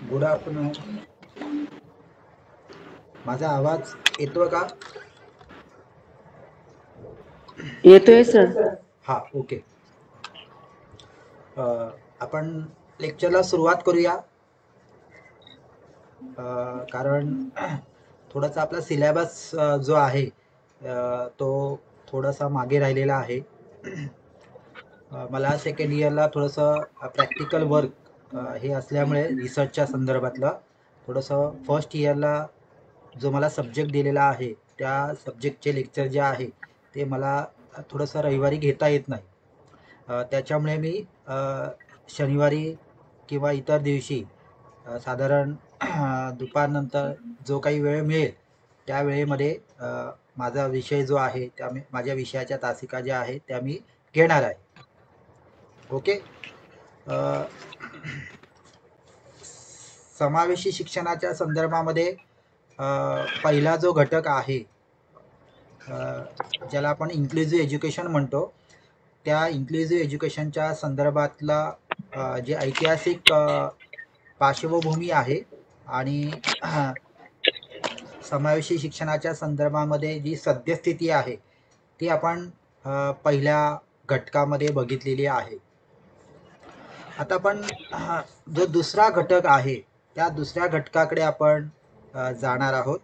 Good afternoon. माझा आवाज येतोय का? येतोय सर. हा, ओके. आपण लेक्चरला सुरुवात करूया. कारण थोडासा आपला सिलेबस जो आहे तो थोडासा मागे राहिलेला आहे. मला सेकंड इयरला थोडंसं प्रॅक्टिकल वर्क हे असल्यामुळे रिसर्चच्या संदर्भातलं थोडंसं फर्स्ट इयरला जो मला सब्जेक्ट दिलेला आहे त्या सब्जेक्टचे लेक्चर जे आहे ते मला थोडंसं रविवारी घेता येत नाही. त्याच्यामुळे मी शनिवारी किंवा इतर दिवशी साधारण दुपारनंतर जो काही वेळ मिळेल त्या वेळेमध्ये माझा विषय जो आहे त्या माझ्या विषयाच्या तासिका ज्या आहेत त्या मी घेणार आहे. ओके. समावेशी शिक्षणाच्या संदर्भामध्ये पहिला जो घटक आहे ज्याला आपण इन्क्लुझिव्ह एज्युकेशन म्हणतो त्या इन्क्लुझिव्ह एज्युकेशनच्या संदर्भातला जे ऐतिहासिक पार्श्वभूमी आहे आणि समावेशी शिक्षणाच्या संदर्भामध्ये जी सद्यस्थिती आहे ती आपण पहिल्या घटकामध्ये बघितलेली आहे. आता आपण जो दुसरा घटक आहे त्या दुसऱ्या घटकाकडे आपण जाणार आहोत.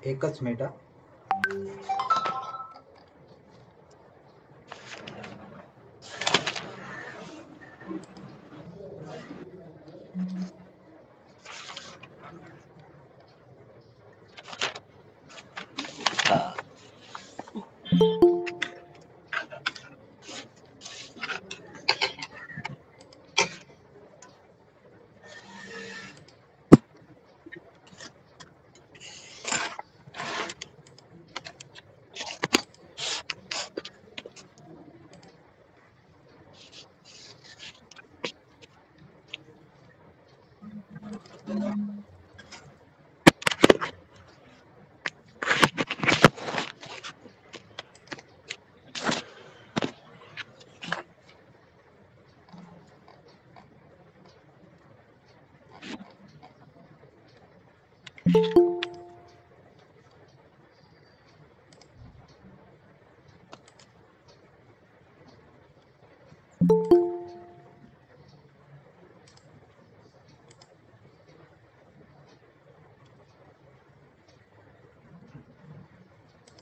एकच मिनिट.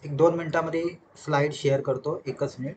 एक 2 मिनिटांमध्ये स्लाइड शेअर करतो. एकच मिनिट.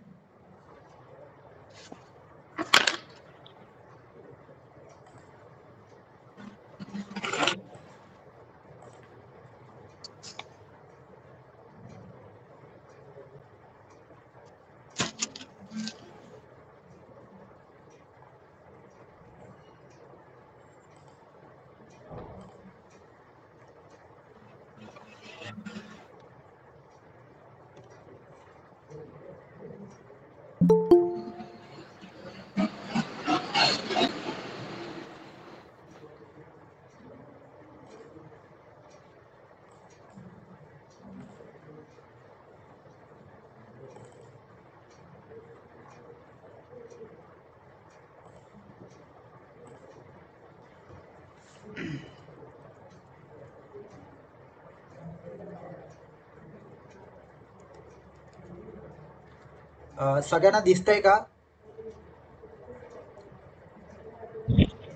सगळ्यांना दिसतंय का?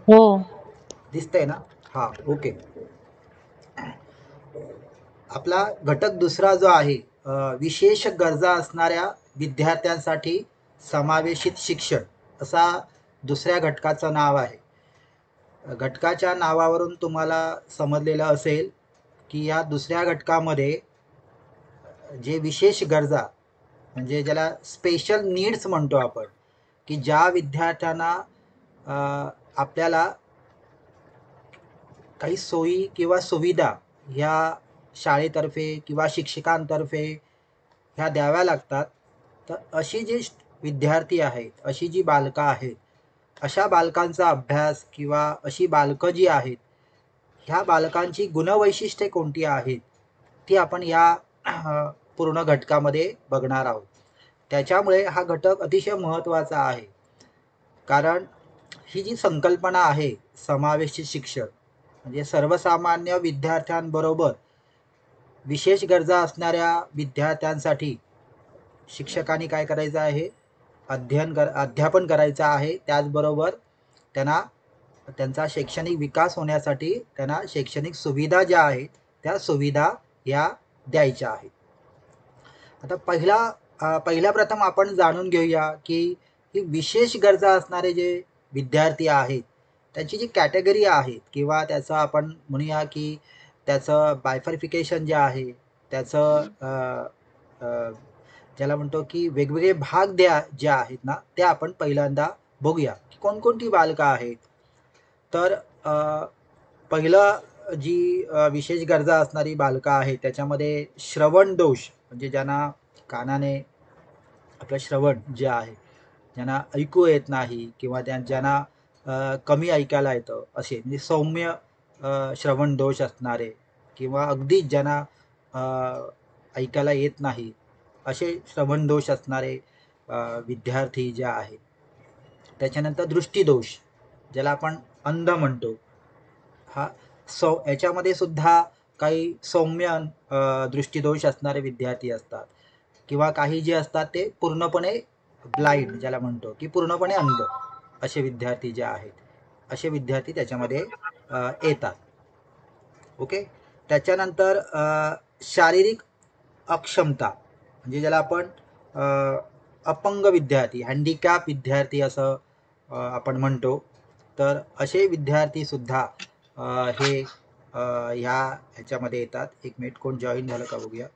हो. दिसतंय ना? हा, ओके. आपला घटक दुसरा जो आहे विशेष गरजा असणाऱ्या विद्यार्थ्यांसाठी समावेशित शिक्षण असा दुसऱ्या घटकाचं नाव आहे. घटकाच्या नावावरून तुम्हाला समजलेलं असेल की या दुसऱ्या घटकामध्ये जे विशेष गरजा म्हणजे ज्याला स्पेशल नीड्स म्हणतो आपण, की ज्या विद्यार्थ्यांना आपल्याला काही सोयी किंवा सुविधा ह्या शाळेतर्फे किंवा शिक्षकांतर्फे ह्या द्याव्या लागतात. तर अशी जी विद्यार्थी आहेत, अशी जी बालकं आहेत, अशा बालकांचा अभ्यास किंवा अशी बालकं जी आहेत, ह्या बालकांची गुणवैशिष्ट्ये कोणती आहेत, ती आपण या पूर्ण घटकामध्ये बघणार आहोत. त्याच्यामुळे हा घटक अतिशय महत्त्वाचा आहे. कारण ही जी संकल्पना आहे समावेशित शिक्षण, म्हणजे सर्वसामान्य विद्यार्थ्यांबरोबर विशेष गरजा असणाऱ्या विद्यार्थ्यांसाठी शिक्षकांनी काय करायचं आहे, अध्यापन करायचं आहे. त्याचबरोबर त्यांना त्यांचा शैक्षणिक विकास होण्यासाठी त्यांना शैक्षणिक सुविधा ज्या आहेत त्या सुविधा या द्यायच्या आहेत. आता पहिल्या प्रथम आपण जाणून घेऊया की ही विशेष गरजा असणारे जे विद्यार्थी आहेत त्यांची जी कॅटेगरी आहेत किंवा त्याचं आपण म्हणूया की त्याचं बायफर्फिकेशन जे आहे त्याचं ज्याला म्हणतो की वेगवेगळे भाग जे आहेत ना ते आपण पहिल्यांदा बघूया की कोणकोणती बालकं आहेत. तर पहिलं जी विशेष गरजा असणारी बालकं आहेत त्याच्यामध्ये श्रवण दोष म्हणजे ज्यांना कानाने आपलं श्रवण जे आहे ज्यांना ऐकू येत नाही किंवा ज्यांना कमी ऐकायला येतं असे म्हणजे सौम्य श्रवण दोष असणारे किंवा अगदीच ज्यांना ऐकायला येत नाही असे श्रवण दोष असणारे विद्यार्थी जे आहेत. त्याच्यानंतर दृष्टीदोष ज्याला आपण अंध म्हणतो, हा याच्यामध्ये सुद्धा काही सौम्य दृष्टीदोष असणारे विद्यार्थी असतात किंवा काही जे असतात ते पूर्णपणे ब्लाइंड ज्याला म्हणतो की पूर्णपणे अंध असे विद्यार्थी जे आहेत असे विद्यार्थी त्याच्यामध्ये येतात. ओके. त्याच्यानंतर शारीरिक अक्षमता म्हणजे ज्याला आपण अपंग विद्यार्थी हँडिकॅप विद्यार्थी असं आपण म्हणतो. तर असे विद्यार्थी सुद्धा हे ह्याच्यामध्ये येतात. एक मिनिट कोण जॉईन झालं का बघूया.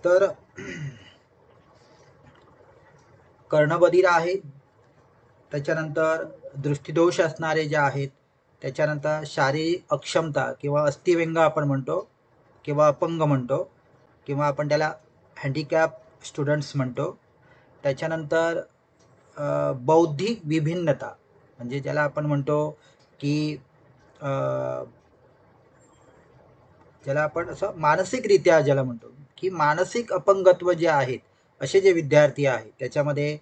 तर कर्णबधिर आहेत, त्याच्यानंतर दृष्टीदोष असणारे जे आहेत, त्याच्यानंतर शारीरिक अक्षमता किंवा अस्थिव्यंग आपण म्हणतो किंवा अपंग म्हणतो किंवा आपण त्याला हँडिकॅप स्टुडंट्स म्हणतो. त्याच्यानंतर बौद्धिक विभिन्नता म्हणजे ज्याला आपण म्हणतो की ज्याला आपण असं मानसिकरित्या ज्याला म्हणतो की मानसिक अपंगत्व जे आहेत असे जे विद्यार्थी आहेत त्याच्यामध्ये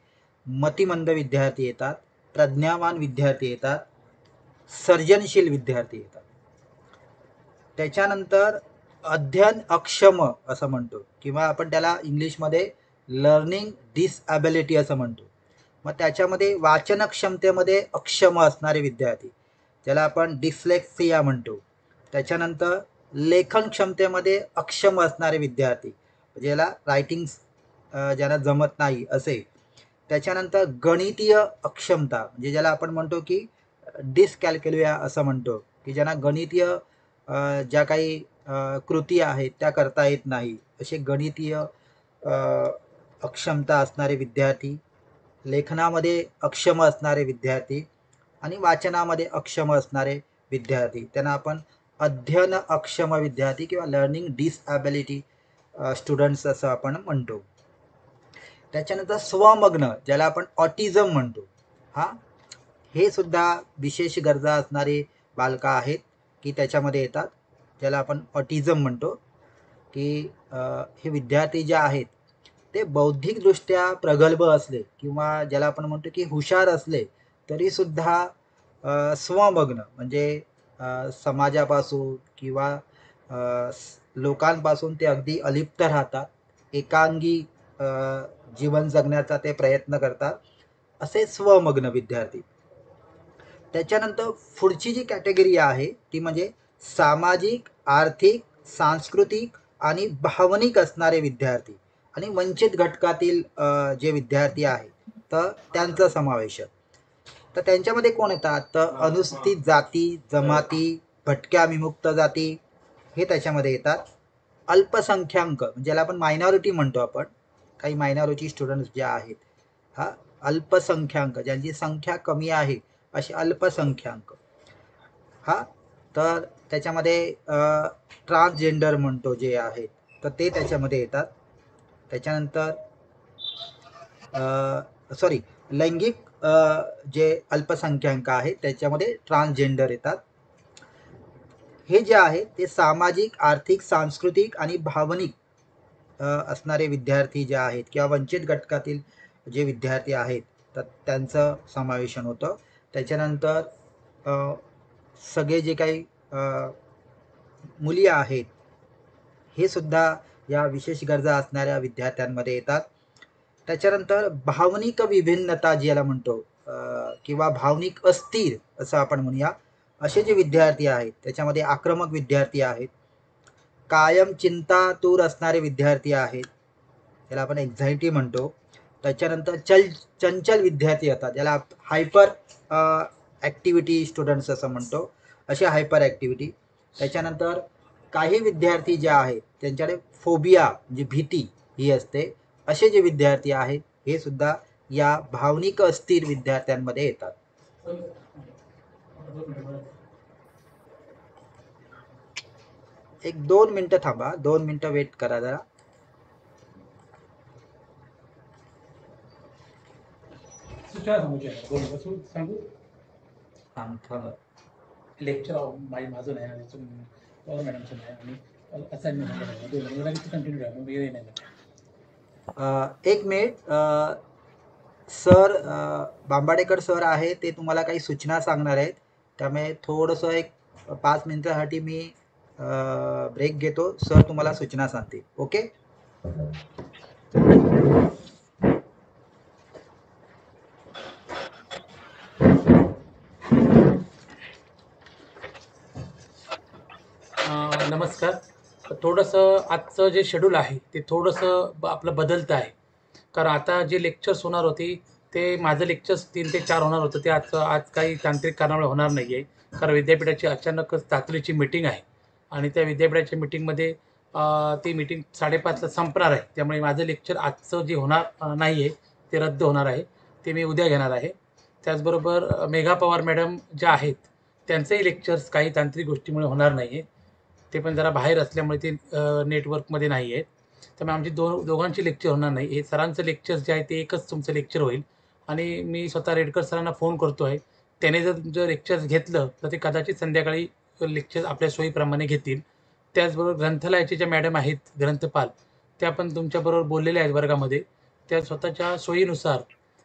मतिमंद विद्यार्थी येतात, प्रज्ञावान विद्यार्थी येतात, सर्जनशील विद्यार्थी येतात. त्याच्यानंतर अध्ययन अक्षम असं म्हणतो किंवा आपण त्याला इंग्लिशमध्ये लर्निंग डिसॲबिलिटी असं म्हणतो. मग त्याच्यामध्ये वाचन क्षमतेमध्ये अक्षम असणारे विद्यार्थी ज्याला आपण डिस्लेक्सिया म्हणतो. त्याच्यानंतर लेखन क्षमतेमध्ये अक्षम असणारे विद्यार्थी ज्याला रायटिंग ज्यांना जमत नाही असे. त्याच्यानंतर गणितीय अक्षमता म्हणजे ज्याला आपण म्हणतो की डिस्कॅल्क्युलिया असं म्हणतो की ज्यांना गणितीय ज्या काही कृती आहेत त्या करता येत नाही असे गणितीय अक्षमता असणारे विद्यार्थी, लेखनामध्ये अक्षम असणारे विद्यार्थी आणि वाचनामध्ये अक्षम असणारे विद्यार्थी त्यांना आपण अध्ययन अक्षम विद्यार्थी किंवा लर्निंग डिसॲबिलिटी स्टुडंट्स असं आपण म्हणतो. त्याच्यानंतर स्वमग्न, ज्याला आपण ऑटिझम म्हणतो, हा हे सुद्धा विशेष गरजा असणारे बालकं आहेत की त्याच्यामध्ये येतात, ज्याला आपण ऑटिझम म्हणतो. की हे विद्यार्थी जे आहेत ते बौद्धिकदृष्ट्या प्रगल्भ असले किंवा ज्याला आपण म्हणतो की हुशार असले तरीसुद्धा स्वमग्न म्हणजे समाजापासून किंवा लोकांपासून ते अगदी अलिप्त राहतात, एकांगी अ, जीवन जगण्याचा ते प्रयत्न करतात, असे स्वमग्न विद्यार्थी. त्याच्यानंतर पुढची जी कॅटेगरी आहे ती म्हणजे सामाजिक, आर्थिक, सांस्कृतिक आणि भावनिक असणारे विद्यार्थी आणि वंचित घटकातील जे विद्यार्थी आहेत तर त्यांचा समावेश आहे. तर त्यांच्यामध्ये कोण येतात तर अनुसूचित जाती, जमाती, भटक्या विमुक्त जाती हे त्याच्यामध्ये येतात. अल्पसंख्याक म्हणजे ज्याला आपण मायनॉरिटी म्हणतो, आपण काही मायनॉरिटी स्टुडंट्स जे आहेत, हा अल्पसंख्याक ज्यांची संख्या कमी आहे असे अल्पसंख्याक. हा तर त्याच्यामध्ये ट्रान्सजेंडर म्हणतो जे आहेत तर ते त्याच्यामध्ये येतात. त्याच्यानंतर सॉरी लैंगिक जे अल्पसंख्याक आहेत त्याच्यामध्ये ट्रान्सजेंडर येतात. हे जे आहे ते सामाजिक, आर्थिक, सांस्कृतिक आणि भावनिक असणारे विद्यार्थी जे आहेत किंवा वंचित घटकातील जे विद्यार्थी आहेत तर त्यांचं समावेशन होतं. त्याच्यानंतर सगळे जे काही मुली आहेत हे सुद्धा या विशेष गरजा असणाऱ्या विद्यार्थ्यांमध्ये येतात. त्याच्यानंतर भावनिक विभिन्नता ज्याला म्हणतो किंवा भावनिक अस्थिर असं आपण म्हणूया, असे जे विद्यार्थी आहेत त्याच्यामध्ये आक्रमक विद्यार्थी आहेत, कायम चिंतातूर असणारे विद्यार्थी आहेत, त्याला आपण एन्झायटी म्हणतो. त्याच्यानंतर चंचल विद्यार्थी येतात, ज्याला हायपर ॲक्टिव्हिटी स्टुडंट्स असं म्हणतो, असे हायपर ॲक्टिव्हिटी. त्याच्यानंतर काही विद्यार्थी जे आहेत त्यांच्याकडे फोबिया म्हणजे भीती ही असते, असे जे विद्यार्थी आहेत हे सुद्धा या भावनिक अस्थिर विद्यार्थ्यांमध्ये येतात. एक 2 मिनिटं थांबा, 2 मिनिटं वेट करा जरा. लेक्चर माझं नाही आणि पवार मॅडमचं नाही आणि असाइनमेंट दोन कंटिन्यू राहा मग वेळ नाही. एक मिनिट, सर बांबाडेकर सर आहे ते तुम्हाला काही सूचना सांगणार आहेत, त्यामुळे थोडंसं एक 5 मिनिटासाठी मी ब्रेक घेतो. सर तुम्हाला सूचना सांगतील. ओके. नमस्कार. थोडंसं आजचं जे शेड्यूल आहे ते थोडंसं आपलं बदलतं आहे, कारण आता जे लेक्चर्स होणार होती ते माझं लेक्चर्स 3 ते 4 होणार होतं, ते आज काही तांत्रिक कारणामुळे होणार नाही आहे. कारण विद्यापीठाची अचानकच तातडीची मीटिंग आहे आणि त्या विद्यापीठाच्या मीटिंगमध्ये ती मीटिंग 5:30ला संपणार आहे. त्यामुळे माझं लेक्चर आजचं जे होणार नाही आहे ते रद्द होणार आहे, ते मी उद्या घेणार आहे. त्याचबरोबर मेघा पवार मॅडम ज्या आहेत त्यांचंही लेक्चर्स काही तांत्रिक गोष्टीमुळे होणार नाही आहे, ते पण जरा बाहेर असल्यामुळे ते नेटवर्कमध्ये नाही आहेत. त्यामुळे आमची दोघांची लेक्चर होणार नाही. हे सरांचं लेक्चर जे आहे ते एकच तुमचं लेक्चर होईल आणि मी स्वतः रेडकर सरांना फोन करतो आहे. त्याने जर तुमचं लेक्चर्स घेतलं तर ते कदाचित संध्याकाळी लेक्चर आपल्या सोयीप्रमाणे घेतील. त्याचबरोबर ग्रंथालयाचे ज्या मॅडम आहेत ग्रंथपाल, त्या पण तुमच्याबरोबर बोललेल्या आहेत वर्गामध्ये. त्या स्वतःच्या सोयीनुसार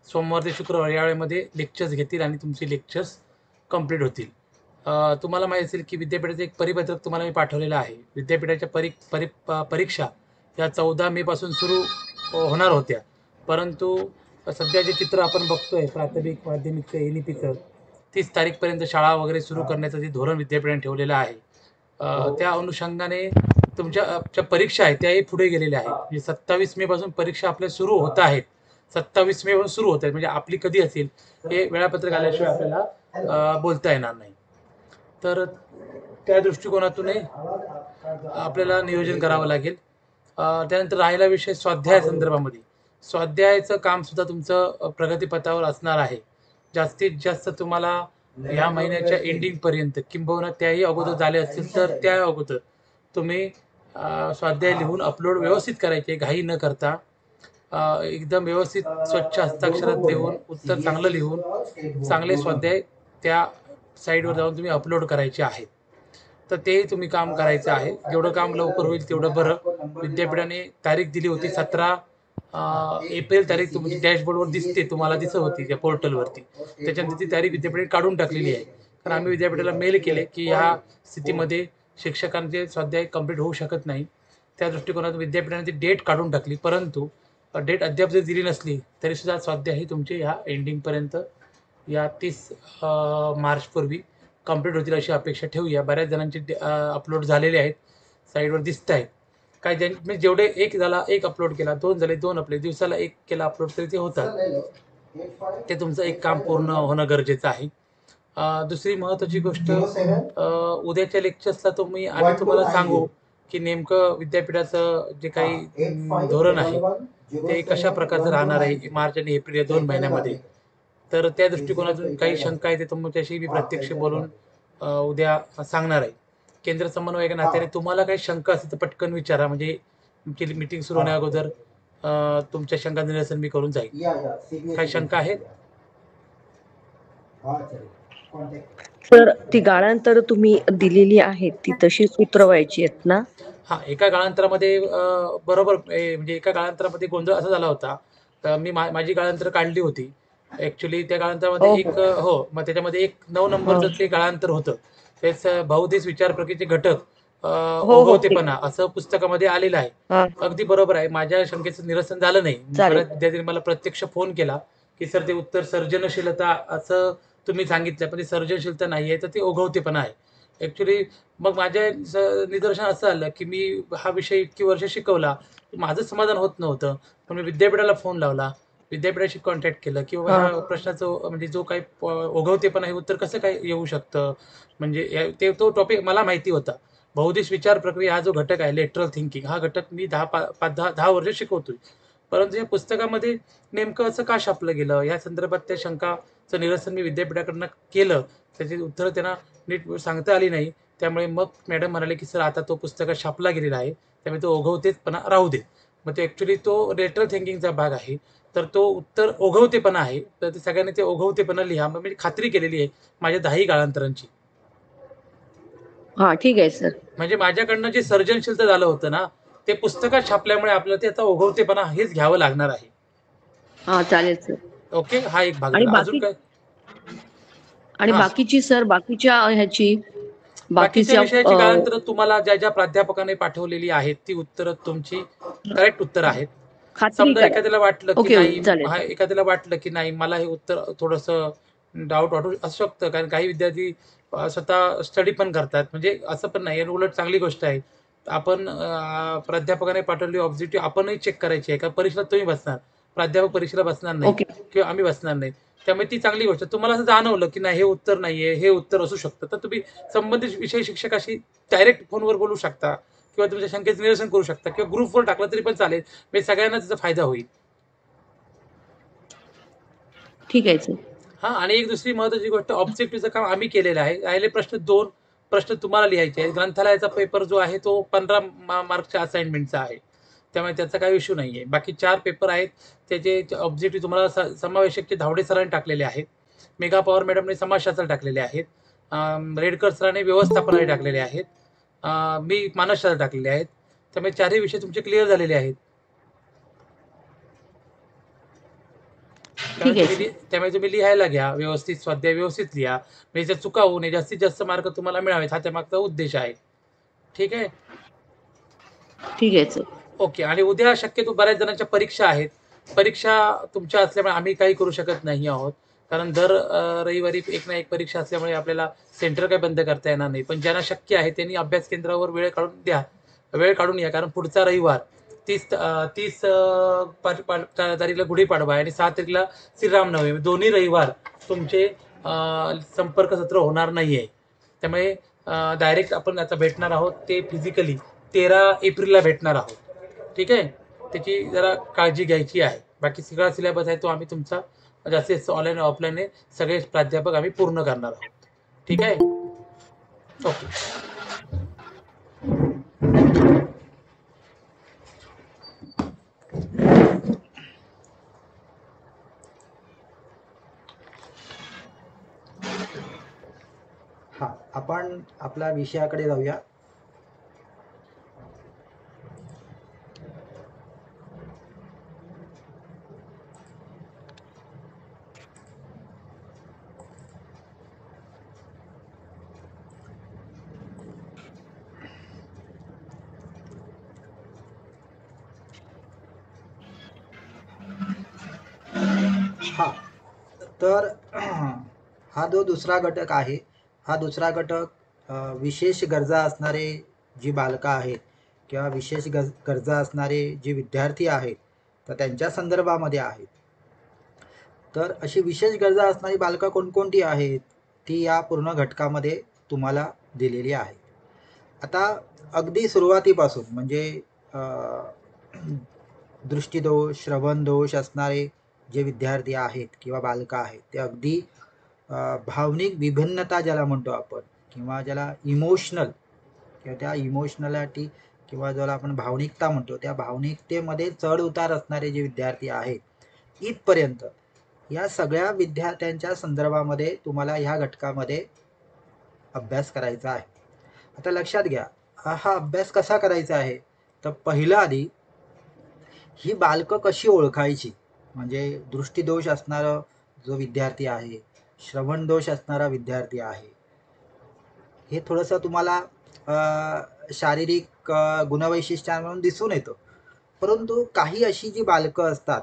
सोमवार ते शुक्रवार या वेळेमध्ये लेक्चर्स घेतील आणि तुमचे लेक्चर्स कंप्लीट होतील. तुम्हाला माहीत असेल की विद्यापीठाचं एक परिपत्रक तुम्हाला मी पाठवलेलं आहे. विद्यापीठाच्या परीक्षा या 14 मेपासून सुरू होणार होत्या, परंतु सध्या जे चित्र आपण बघतोय प्राथमिक माध्यमिकचं एन-ई-पीचं 30 तारीखपर्यंत शाळा वगैरे सुरू करण्याचं जे धोरण विद्यापीठाने ठेवलेलं आहे, त्या अनुषंगाने तुमच्या परीक्षा आहेत त्याही पुढे गेलेल्या आहेत. म्हणजे 27 मेपासून परीक्षा आपल्या सुरू होत आहेत. 27 मेपासून सुरू होत आहेत, म्हणजे आपली कधी असेल हे वेळापत्रक आल्याशिवाय आपल्याला बोलता येणार नाही. तर त्या दृष्टिकोनातूनही आपल्याला नियोजन करावं लागेल. त्यानंतर राहिला विषय स्वाध्याय संदर्भामध्ये. स्वाध्यायाचं कामसुद्धा तुमचं प्रगतीपथावर असणार आहे. जास्तीत जास्त तुम्हाला या महिन्याच्या एंडिंगपर्यंत किंबहुना त्याही अगोदर झाले असतील तर त्या अगोदर तुम्ही स्वाध्याय लिहून अपलोड व्यवस्थित करायचे, घाई न करता. एकदम व्यवस्थित स्वच्छ हस्ताक्षरात लिहून उत्तर चांगलं लिहून चांगले स्वाध्याय त्या साईटवर जाऊन तुम्ही अपलोड करायचे आहेत. तर तेही तुम्ही काम करायचं आहे. जेवढं काम लवकर होईल तेवढं बरं. विद्यापीठाने तारीख दिली होती 17 एप्रिल तारीख तुमची डॅशबोर्डवर दिसते, तुम्हाला दिसत होती त्या पोर्टलवरती. त्याच्यानंतर ती तारीख विद्यापीठाने काढून टाकलेली आहे. कारण आम्ही विद्यापीठाला मेल केले की ह्या स्थितीमध्ये शिक्षकांचे स्वाध्याय कंप्लीट होऊ शकत नाही. त्या दृष्टिकोनातून विद्यापीठाने ती डेट काढून टाकली. परंतु डेट अद्याप जरी दिली नसली तरीसुद्धा स्वाध्याय हे तुमचे ह्या एंडिंगपर्यंत या 30 मार्चपूर्वी कंप्लीट होतील अशी अपेक्षा ठेवूया. बऱ्याच जणांचे अपलोड झालेले आहेत, साईडवर दिसत आहेत. काही जण म्हणजे जेवढे एक झाला एक अपलोड केला, 2 झाले 2 अपलोड, दिवसाला एक केला अपलोड तरी ते होतात. ते तुमचं एक काम पूर्ण होणं गरजेचं आहे. दुसरी महत्त्वाची गोष्ट, उद्याच्या लेक्चर्सला आम्ही तुम्हाला सांगू की नेमकं विद्यापीठाचं जे काही धोरण आहे ते कशा प्रकारचं राहणार आहे मार्च आणि एप्रिल या 2 महिन्यामध्ये. तर त्या दृष्टिकोनातून काही शंका आहे ते तुमच्याशी मी प्रत्यक्ष बोलून उद्या सांगणार आहे. केंद्र समन्वयक नात्याने तुम्हाला काही शंका असेल तर पटकन विचारा, म्हणजे तुमची मीटिंग सुरू होण्या अगोदर तुमच्या शंका निरसन मी करून जाईल. काही शंका आहेत? सर ती गाळांतर तुम्ही दिलेली आहेत ती तशीच उतरवायची आहेत ना? हां, एका काळांतरामध्ये बरोबर म्हणजे एका काळांतरामध्ये गोंधळ असा झाला होता. तर मी माझी काळांतर काढली होती. ॲक्च्युअली त्या काळांतरामध्ये हो एक हो हो, मग त्याच्यामध्ये एक 9 नंबरचं ते काळांतर होतं. तेच बहुदेश विचार प्रक्रियेचे घटक, हो हो ठीक. ओघवतेपणा असं पुस्तकामध्ये आलेलं आहे. हा अगदी बरोबर आहे. माझ्या शंकेचं निरसन झालं नाही. चालेल. बऱ्याच विद्यार्थ्यांनी मला प्रत्यक्ष फोन केला, की सर ते उत्तर सर्जनशीलता असं तुम्ही सांगितलं, पण ते सर्जनशीलता नाही आहे, तर ते ओघवतेपणा आहे. ॲक्च्युअली मग माझ्या निदर्शन असं आलं, की मी हा विषय इतकी वर्ष शिकवला, माझं समाधान होत नव्हतं. पण मी विद्यापीठाला फोन लावला, विद्यापीठाशी कॉन्टॅक्ट केलं, की बाबा हा ह्या प्रश्नाचं म्हणजे जो काही ओघवतेपणा हे उत्तर कसं काय येऊ शकतं? म्हणजे तो टॉपिक मला माहिती होता. बहुदिश विचार प्रक्रिया हा जो घटक आहे, लेटरल थिंकिंग हा घटक मी 10 वर्ष शिकवतोय. परंतु या पुस्तकामध्ये नेमकं असं का छापलं गेलं? या संदर्भात त्या शंकाचं निरसन मी विद्यापीठाकडनं केलं. त्याची उत्तरं त्यांना नीट सांगता आली नाही. त्यामुळे मग मॅडम म्हणाले, की "सर आता तो पुस्तकात छापला गेलेला आहे. त्यामुळे तो ओघवतेपणा राहू दे." मग ते ॲक्च्युअली तो लेटरल थिंकिंगचा भाग आहे. तर तो उत्तर ओघवतेपणा आहे. तर ते सगळ्यांनी ते ओघवतेपणा लिहा. मग मी खात्री केलेली आहे माझ्या 10ही काळांतरांची. हा ठीक आहे सर. म्हणजे माझ्याकडनं जे सर्जनशीलता झालं होतं ना, ते पुस्तकात छापल्यामुळे आपल्याला त्याचा ओघवतेपणा हेच घ्यावं लागणार आहे. हा चालेल सर. ओके, हा एक भाग आणि झाला. अजून बाकी काय? आणि हां. बाकीची सर बाकीच्या ह्याची बाकीच्या बाकीच्या विषयाची कालांतरं तुम्हाला ज्या प्राध्यापकाने पाठवलेली आहेत, ती उत्तरं तुमची करेक्ट उत्तरं आहेत. खात्री समजा करा. एखाद्याला वाटलं, की ओके नाही चालेल. एखाद्याला वाटलं, की नाही मला हे उत्तर थोडंसं डाऊट वाटू असू शकतं. कारण काही विद्यार्थी स्वतः स्टडी पण करतात. म्हणजे असं पण नाही आणि उलट चांगली गोष्ट आहे. आपण प्राध्यापकाने पाठवलेली ऑब्जेक्टिव्ह आपणही चेक करायची आहे. कारण परीक्षेला तुम्ही बसणार. प्राध्यापक परीक्षेला बसणार नाही ओके किंवा आम्ही बसणार नाही. त्यामुळे ती चांगली गोष्ट आहे. तुम्हाला असं जाणवलं, की नाही हे उत्तर नाहीये, हे उत्तर असू शकतं. तर तुम्ही संबंधित विषय शिक्षकाशी डायरेक्ट फोनवर बोलू शकता किंवा तुमच्या शंकेचं निरसन करू शकता किंवा ग्रुपवर टाकलं तरी पण चालेल. म्हणजे सगळ्यांना त्याचा फायदा होईल. ठीक आहे सर. हां, आणि एक दुसरी महत्त्वाची गोष्ट, ऑब्जेक्टिव्हचं काम आम्ही केलेलं आहे. राहिले प्रश्न 2 प्रश्न तुम्हाला लिहायचे आहेत. ग्रंथालयाचा पेपर जो आहे तो 15 मार्कच्या असाइनमेंटचा आहे. त्यामुळे त्याचा काही इश्यू नाही आहे. बाकी 4 पेपर आहेत. त्याचे ऑब्जेक्टिव्ह तुम्हाला समावेशकचे धावडे सरांनी टाकलेले आहेत. मेघा पवार मॅडमने समाजशास्त्र टाकलेले आहेत. रेडकर सरांनी व्यवस्थापनाने टाकलेले आहेत. मी मानसशास्त्र टाकलेले आहेत. त्यामुळे 4ही विषय तुमचे क्लिअर झालेले आहेत. ठीक आहे सर. त्यामुळे तुम्ही लिहायला घ्या, व्यवस्थित स्वाध्याय व्यवस्थित लिहा. म्हणजे त्याच्यात चुका होऊ नये, जास्तीत जास्त मार्क तुम्हाला मिळावेत, हा त्यामागचा उद्देश आहे. ठीक आहे? ठीक आहे सर. ओके. आणि उद्या शक्यतो बऱ्याच जणांच्या परीक्षा आहेत. परीक्षा तुमच्या असल्यामुळे आम्ही काही करू शकत नाही आहोत. कारण दर रविवारी एक ना एक परीक्षा असल्यामुळे आपल्याला सेंटर काही बंद करता येणार नाही. पण ज्यांना शक्य आहे त्यांनी अभ्यास केंद्रावर वेळ काढून या. कारण पुढचा रविवार 30 तारीखला गुढीपाडवा आहे आणि 6 तारखेला श्रीरामनवमी. दोन्ही रविवार तुमचे संपर्क सत्र होणार नाही आहे. त्यामुळे डायरेक्ट आपण आता भेटणार आहोत ते फिजिकली 13 एप्रिलला भेटणार आहोत. ठीक आहे? त्याची जरा काळजी घ्यायची आहे. बाकी सगळा सिलेबस आहे तो आम्ही तुमचा जास्तीत जास्त ऑनलाईन ऑफलाईन सगळे प्राध्यापक आम्ही पूर्ण करणार आहोत. ठीक आहे? ओके. आपण आपल्या विषयाकडे जाऊया. हा तर हा जो दुसरा घटक आहे, हा दुसरा घटक विशेष गरजा असणारे जी बालकं आहेत किंवा विशेष गरजा असणारे जे विद्यार्थी आहेत, तर त्यांच्या संदर्भामध्ये आहेत. तर अशी विशेष गरजा असणारी बालकं कोणकोणती आहेत, ती या पूर्ण घटकामध्ये तुम्हाला दिलेली आहेत. आता अगदी सुरुवातीपासून म्हणजे दृष्टिदोष, श्रवण दोष असणारे जे विद्यार्थी आहेत किंवा बालकं आहेत, ते अगदी भावनिक विभिन्नता ज्याला म्हणतो आपण, किंवा ज्याला इमोशनल किंवा त्या इमोशनॅलिटी किंवा ज्याला आपण भावनिकता म्हणतो, त्या भावनिकतेमध्ये चढ उतार असणारे जे विद्यार्थी आहेत, इथपर्यंत या सगळ्या विद्यार्थ्यांच्या संदर्भामध्ये तुम्हाला ह्या घटकामध्ये अभ्यास करायचा आहे. आता लक्षात घ्या, हा अभ्यास कसा करायचा आहे, तर पहिलं आधी ही बालकं कशी ओळखायची, म्हणजे दृष्टिदोष असणारा जो विद्यार्थी आहे, श्रवण दोष असणारा विद्यार्थी आहे, हे थोडंसं तुम्हाला शारीरिक गुणवैशिष्ट्यांवरून दिसून येतं. परंतु काही अशी जी बालकं असतात,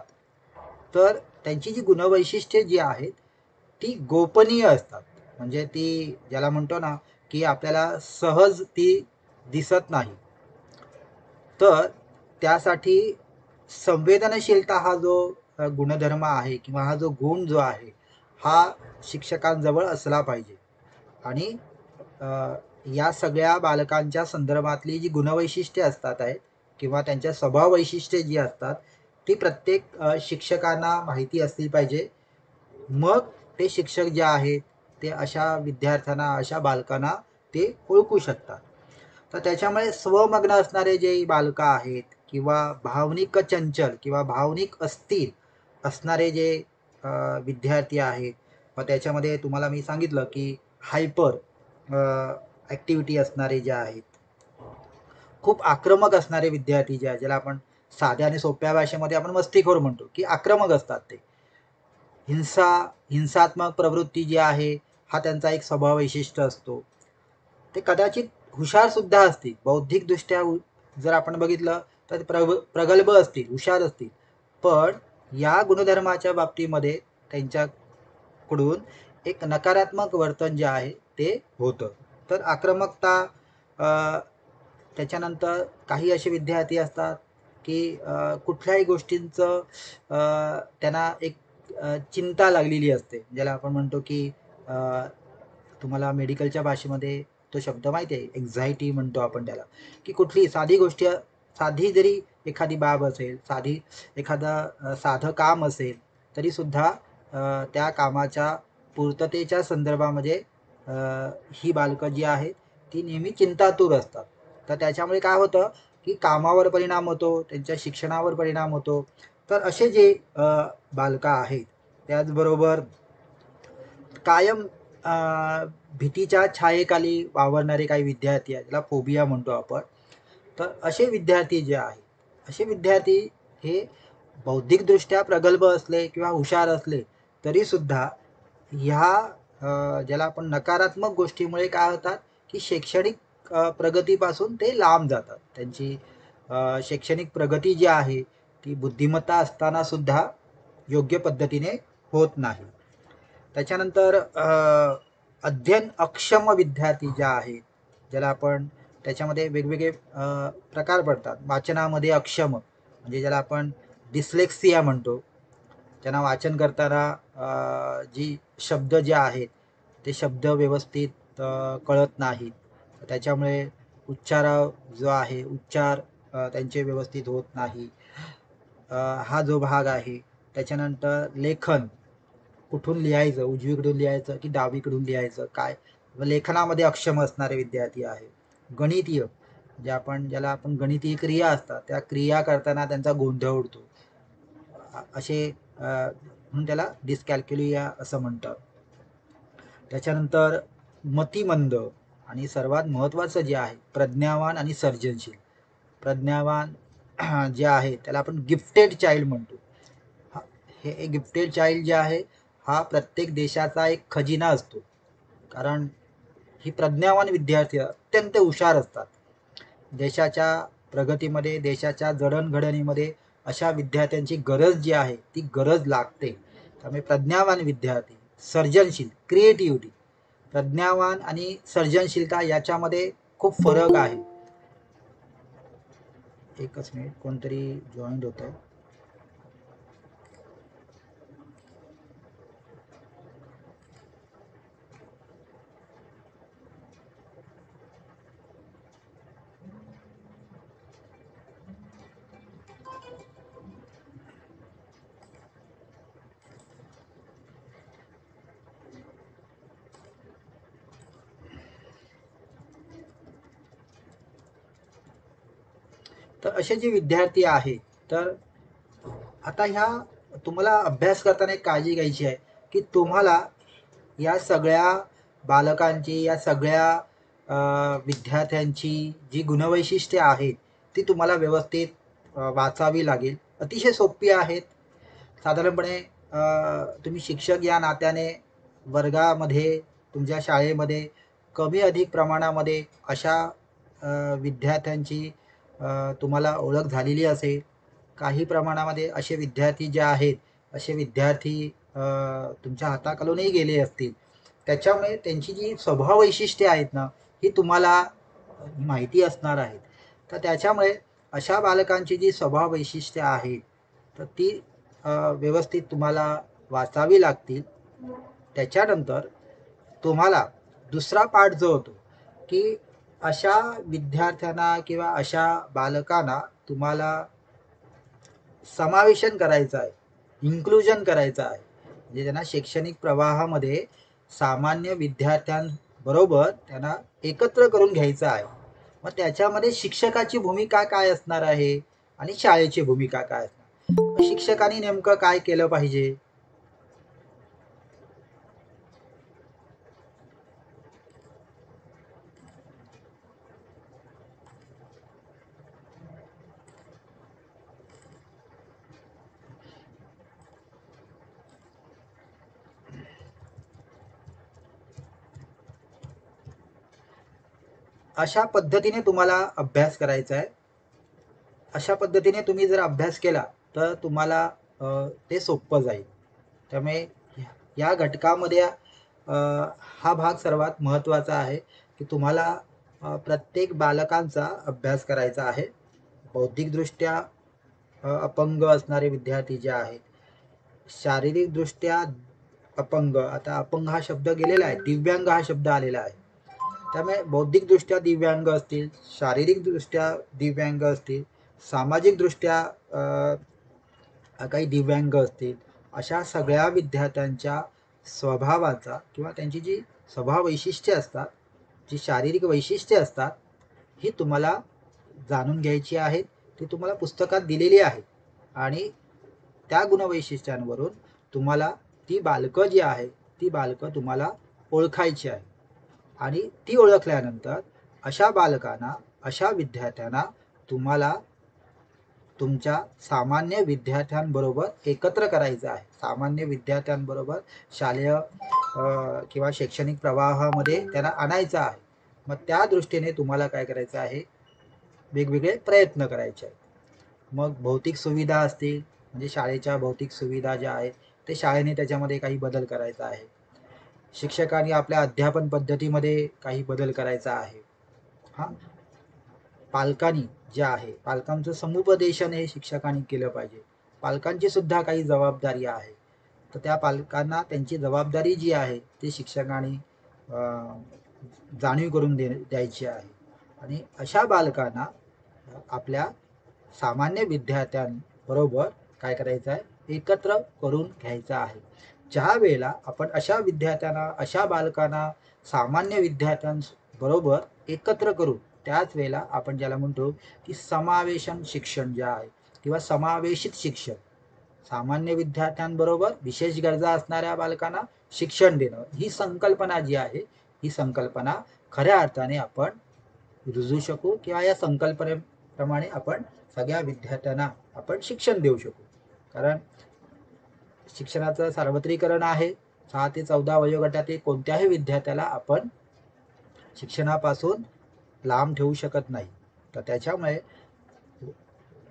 तर त्यांची जी गुणवैशिष्ट्ये जी आहेत ती गोपनीय असतात. म्हणजे ती ज्याला म्हणतो ना, की आपल्याला सहज ती दिसत नाही. तर त्यासाठी संवेदनशीलता हा जो गुणधर्म आहे किंवा हा जो गुण जो आहे, हा शिक्षकांजवळ असला पाहिजे. आणि या सगळ्या बालकांच्या संदर्भातली जी गुणवैशिष्ट्ये असतात आहेत किंवा त्यांच्या स्वभाव वैशिष्ट्ये जी असतात, ती प्रत्येक शिक्षकांना माहिती असली पाहिजे. मग ते शिक्षक जे आहेत ते अशा विद्यार्थ्यांना, अशा बालकांना ते ओळखू शकतात. तर त्याच्यामुळे स्वमग्न असणारे जे बालकं आहेत किंवा भावनिक चंचल किंवा भावनिक अस्थिर असणारे जे विद्यार्थी आहेत, मग त्याच्यामध्ये तुम्हाला मी सांगितलं की हायपर ॲक्टिव्हिटी असणारे जे आहेत, खूप आक्रमक असणारे विद्यार्थी जे आहेत, ज्याला आपण साध्या आणि सोप्या भाषेमध्ये आपण मस्तीखोर म्हणतो, की आक्रमक असतात ते. हिंसात्मक प्रवृत्ती जी आहे, हा त्यांचा एक स्वभाव वैशिष्ट्य असतो. ते कदाचित हुशार सुद्धा असतील, बौद्धिकदृष्ट्या जर आपण बघितलं तर प्रगल्भ असतील, हुशार असतील, पण या गुणधर्माच्या बाबतीमध्ये त्यांच्याकडून एक नकारात्मक वर्तन जे आहे ते होतं. तर आक्रमकता, त्याच्यानंतर काही असे विद्यार्थी असतात की कुठल्याही गोष्टींचं त्यांना एक चिंता लागलेली असते, ज्याला आपण म्हणतो की तुम्हाला मेडिकलच्या भाषेमध्ये तो शब्द माहिती आहे, एक्झायटी म्हणतो आपण त्याला, की कुठली साधी गोष्ट, साधी जरी एखादी बाब असेल, साधी एखादा साधं काम असेल, तरीसुद्धा त्या कामाच्या पूर्ततेच्या संदर्भामध्ये ही बालकं जी आहेत ती नेहमी चिंतातूर असतात. तर त्याच्यामुळे काय होतं की कामावर परिणाम होतो, त्यांच्या शिक्षणावर परिणाम होतो. तर असे जे बालकं आहेत, त्याचबरोबर कायम भीतीच्या छायेखाली वावरणारे काही विद्यार्थी आहेत, ज्याला फोबिया म्हणतो आपण. तर असे विद्यार्थी जे आहेत, असे विद्यार्थी हे बौद्धिकदृष्ट्या प्रगल्भ असले किंवा हुशार असले तरीसुद्धा ह्या ज्याला आपण नकारात्मक गोष्टीमुळे काय होतात की शैक्षणिक प्रगतीपासून ते लांब जातात. त्यांची शैक्षणिक प्रगती जी आहे ती बुद्धिमत्ता असताना सुद्धा योग्य पद्धतीने होत नाही. त्याच्यानंतर अध्ययन अक्षम विद्यार्थी ज्या आहेत, ज्याला आपण त्याच्यामध्ये वेगवेगळे प्रकार पडतात. वाचनामध्ये अक्षम म्हणजे ज्याला आपण डिस्लेक्सिया म्हणतो, त्यांना वाचन करताना जी शब्द जे आहेत ते शब्द व्यवस्थित कळत नाहीत. त्याच्यामुळे उच्चार जो आहे, उच्चार त्यांचे व्यवस्थित होत नाही. हा जो भाग आहे. त्याच्यानंतर लेखन, कुठून लिहायचं, उजवीकडून लिहायचं की डावीकडून लिहायचं, काय लेखनामध्ये अक्षम असणारे विद्यार्थी आहेत. गणितीय, ज्याला आपण गणितीय क्रिया असतात, त्या क्रिया करताना त्यांचा गोंधळ उडतो, असे म्हणून त्याला डिस्कॅल्क्युलिया असं म्हणतात. त्याच्यानंतर मतिमंद, आणि सर्वात महत्त्वाचं जे आहे प्रज्ञावान आणि सर्जनशील. प्रज्ञावान जे आहे त्याला आपण गिफ्टेड चाइल्ड म्हणतो. हे गिफ्टेड चाइल्ड जे आहे हा प्रत्येक देशाचा एक खजिना असतो, कारण ही प्रज्ञावान विद्यार्थी अत्यंत हुशार असतात. देशाच्या प्रगतीमध्ये, देशाच्या जडणघडणीमध्ये अशा विद्यार्थ्यांची गरज जी आहे ती गरज लागते. त्यामुळे प्रज्ञावान विद्यार्थी, सर्जनशील, क्रिएटिव्हिटी, प्रज्ञावान आणि सर्जनशीलता याच्यामध्ये खूप फरक आहे. एकच मिनिट, कोणतरी जॉईंट होत आहे. तर असे जे विद्यार्थी आहेत, तर आता ह्या तुम्हाला अभ्यास करताना एक काळजी घ्यायची आहे की तुम्हाला या सगळ्या बालकांची, या सगळ्या विद्यार्थ्यांची जी गुणवैशिष्ट्ये आहेत ती तुम्हाला व्यवस्थित वाचावी लागेल. अतिशय सोपी आहेत. साधारणपणे तुम्ही शिक्षक या नात्याने वर्गामध्ये, तुमच्या शाळेमध्ये कमी अधिक प्रमाणामध्ये अशा विद्यार्थ्यांची तुम्हाला ओळख झालेली असेल. काही प्रमाणामध्ये असे विद्यार्थी जे आहेत, असे विद्यार्थी तुमच्या हाताखालूनही गेले असतील. त्याच्यामुळे त्यांची जी स्वभाव वैशिष्ट्ये आहेत ना, ही तुम्हाला माहिती असणार आहेत. तर त्याच्यामुळे अशा बालकांची जी स्वभाव वैशिष्ट्ये आहेत तर ती व्यवस्थित तुम्हाला वाचावी लागतील. त्याच्यानंतर तुम्हाला दुसरा पाठ जो होतो की अशा विद्यार्थ्यांना किंवा अशा बालकांना तुम्हाला समावेशन करायचं आहे, इन्क्लुजन करायचं आहे. म्हणजे त्यांना शैक्षणिक प्रवाहामध्ये सामान्य विद्यार्थ्यांबरोबर त्यांना एकत्र करून घ्यायचं आहे. मग त्याच्यामध्ये शिक्षकाची भूमिका काय असणार आहे आणि शाळेची भूमिका काय असणार. मग शिक्षकांनी नेमकं काय केलं पाहिजे. अशा पद्धतीने तुम्हाला अभ्यास करायचा आहे. अशा पद्धतीने तुम्ही जर अभ्यास केला तर तुम्हाला ते सोपं जाईल. त्यामुळे या घटकामध्ये हा भाग सर्वात महत्त्वाचा आहे की तुम्हाला प्रत्येक बालकांचा अभ्यास करायचा आहे. बौद्धिकदृष्ट्या अपंग असणारे विद्यार्थी जे आहेत, शारीरिकदृष्ट्या अपंग, आता अपंग हा शब्द गेलेला आहे, दिव्यांग हा शब्द आलेला आहे. त्यामुळे बौद्धिकदृष्ट्या दिव्यांग असतील, शारीरिकदृष्ट्या दिव्यांग असतील, सामाजिकदृष्ट्या काही दिव्यांग असतील, अशा सगळ्या विद्यार्थ्यांच्या स्वभावाचा किंवा त्यांची जी स्वभाव वैशिष्ट्ये असतात, जी शारीरिक वैशिष्ट्ये असतात, ही तुम्हाला जाणून घ्यायची आहेत. ती तुम्हाला पुस्तकात दिलेली आहे आणि त्या गुणवैशिष्ट्यांवरून तुम्हाला ती बालकं जी आहे ती बालकं तुम्हाला ओळखायची आहे. आणि ती ओळखल्यानंतर अशा बालकांना, अशा विद्यार्थ्यांना तुम्हाला तुमच्या सामान्य विद्यार्थ्यांबरोबर एकत्र करायचं आहे. सामान्य विद्यार्थ्यांबरोबर शालेय किंवा शैक्षणिक प्रवाहामध्ये त्यांना आणायचं आहे. मग त्या दृष्टीने तुम्हाला काय करायचं आहे, वेगवेगळे प्रयत्न करायचे आहेत. मग भौतिक सुविधा असतील, म्हणजे शाळेच्या भौतिक सुविधा ज्या आहेत ते शाळेने त्याच्यामध्ये काही बदल करायचा आहे. शिक्षकांनी आपल्या अध्यापन पद्धतीमध्ये काही बदल करायचा आहे. हां, पालकांनी जे आहे, पालकांचं समुपदेशन हे शिक्षकांनी केलं पाहिजे. पालकांची सुद्धा काही जबाबदारी आहे. तर त्या पालकांना त्यांची जबाबदारी जी आहे ती शिक्षकांनी जाणीव करून द्यायची आहे. आणि अशा बालकांना आपल्या सामान्य विद्यार्थ्यांबरोबर काय करायचं आहे, एकत्र करून घ्यायचं आहे. ज्या वेळेला आपण अशा विद्यार्थ्यांना, अशा बालकांना सामान्य विद्यार्थ्यांबरोबर एकत्र करू, त्याच वेळेला आपण ज्याला म्हणतो की समावेशन शिक्षण जे आहे किंवा समावेशित शिक्षण, सामान्य विद्यार्थ्यांबरोबर विशेष गरजा असणाऱ्या बालकांना शिक्षण देणं, ही संकल्पना जी आहे ही संकल्पना खऱ्या अर्थाने आपण रुजू शकू किंवा या संकल्पनेप्रमाणे आपण सगळ्या विद्यार्थ्यांना आपण शिक्षण देऊ शकू. कारण शिक्षणाचं सार्वत्रिकरण आहे. 6 ते 14 वयोगटातील कोणत्याही विद्यार्थ्याला आपण शिक्षणापासून लांब ठेवू शकत नाही. तर त्याच्यामुळे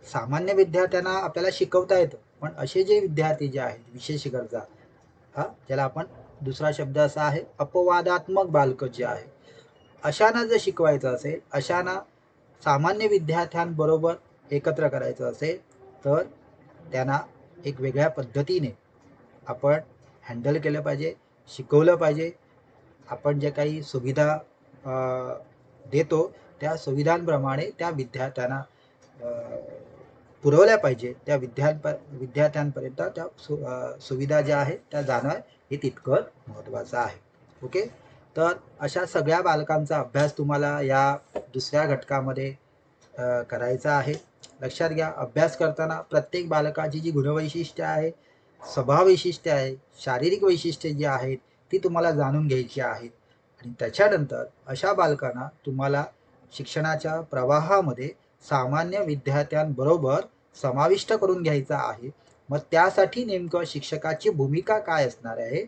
सामान्य विद्यार्थ्यांना आपल्याला शिकवता येतं, पण असे जे विद्यार्थी जे आहेत विशेष गरजा, ज्याला आपण दुसरा शब्द असा आहे अपवादात्मक बालकं जे आहे, अशांना जर शिकवायचं असेल, अशांना सामान्य विद्यार्थ्यांबरोबर एकत्र करायचं असेल, तर त्यांना एक वेगळ्या पद्धतीने आपण हँडल केलं पाहिजे, शिकवलं पाहिजे. आपण जे काही सुविधा देतो त्या सुविधांप्रमाणे त्या विद्यार्थ्यांना पुरवल्या पाहिजे. त्या विद्यार्थ्यांपर्यंत त्या सुविधा ज्या आहेत त्या जाणं हे तितकं महत्त्वाचं आहे. ओके, तर अशा सगळ्या बालकांचा अभ्यास तुम्हाला या दुसऱ्या घटकामध्ये करायचा आहे. लक्षात घ्या, अभ्यास करताना प्रत्येक बालकाची जी गुणवैशिष्ट्ये आहे, स्वभाव वैशिष्ट्ये आहे, शारीरिक वैशिष्ट्ये जी आहेत ती तुम्हाला जाणून घ्यायची आहेत आणि त्याच्यानंतर अशा बालकांना तुम्हाला शिक्षणाच्या प्रवाहामध्ये सामान्य विद्यार्थ्यांबरोबर समाविष्ट करून घ्यायचा आहे. मग त्यासाठी नेमकं शिक्षकाची भूमिका काय असणार आहे,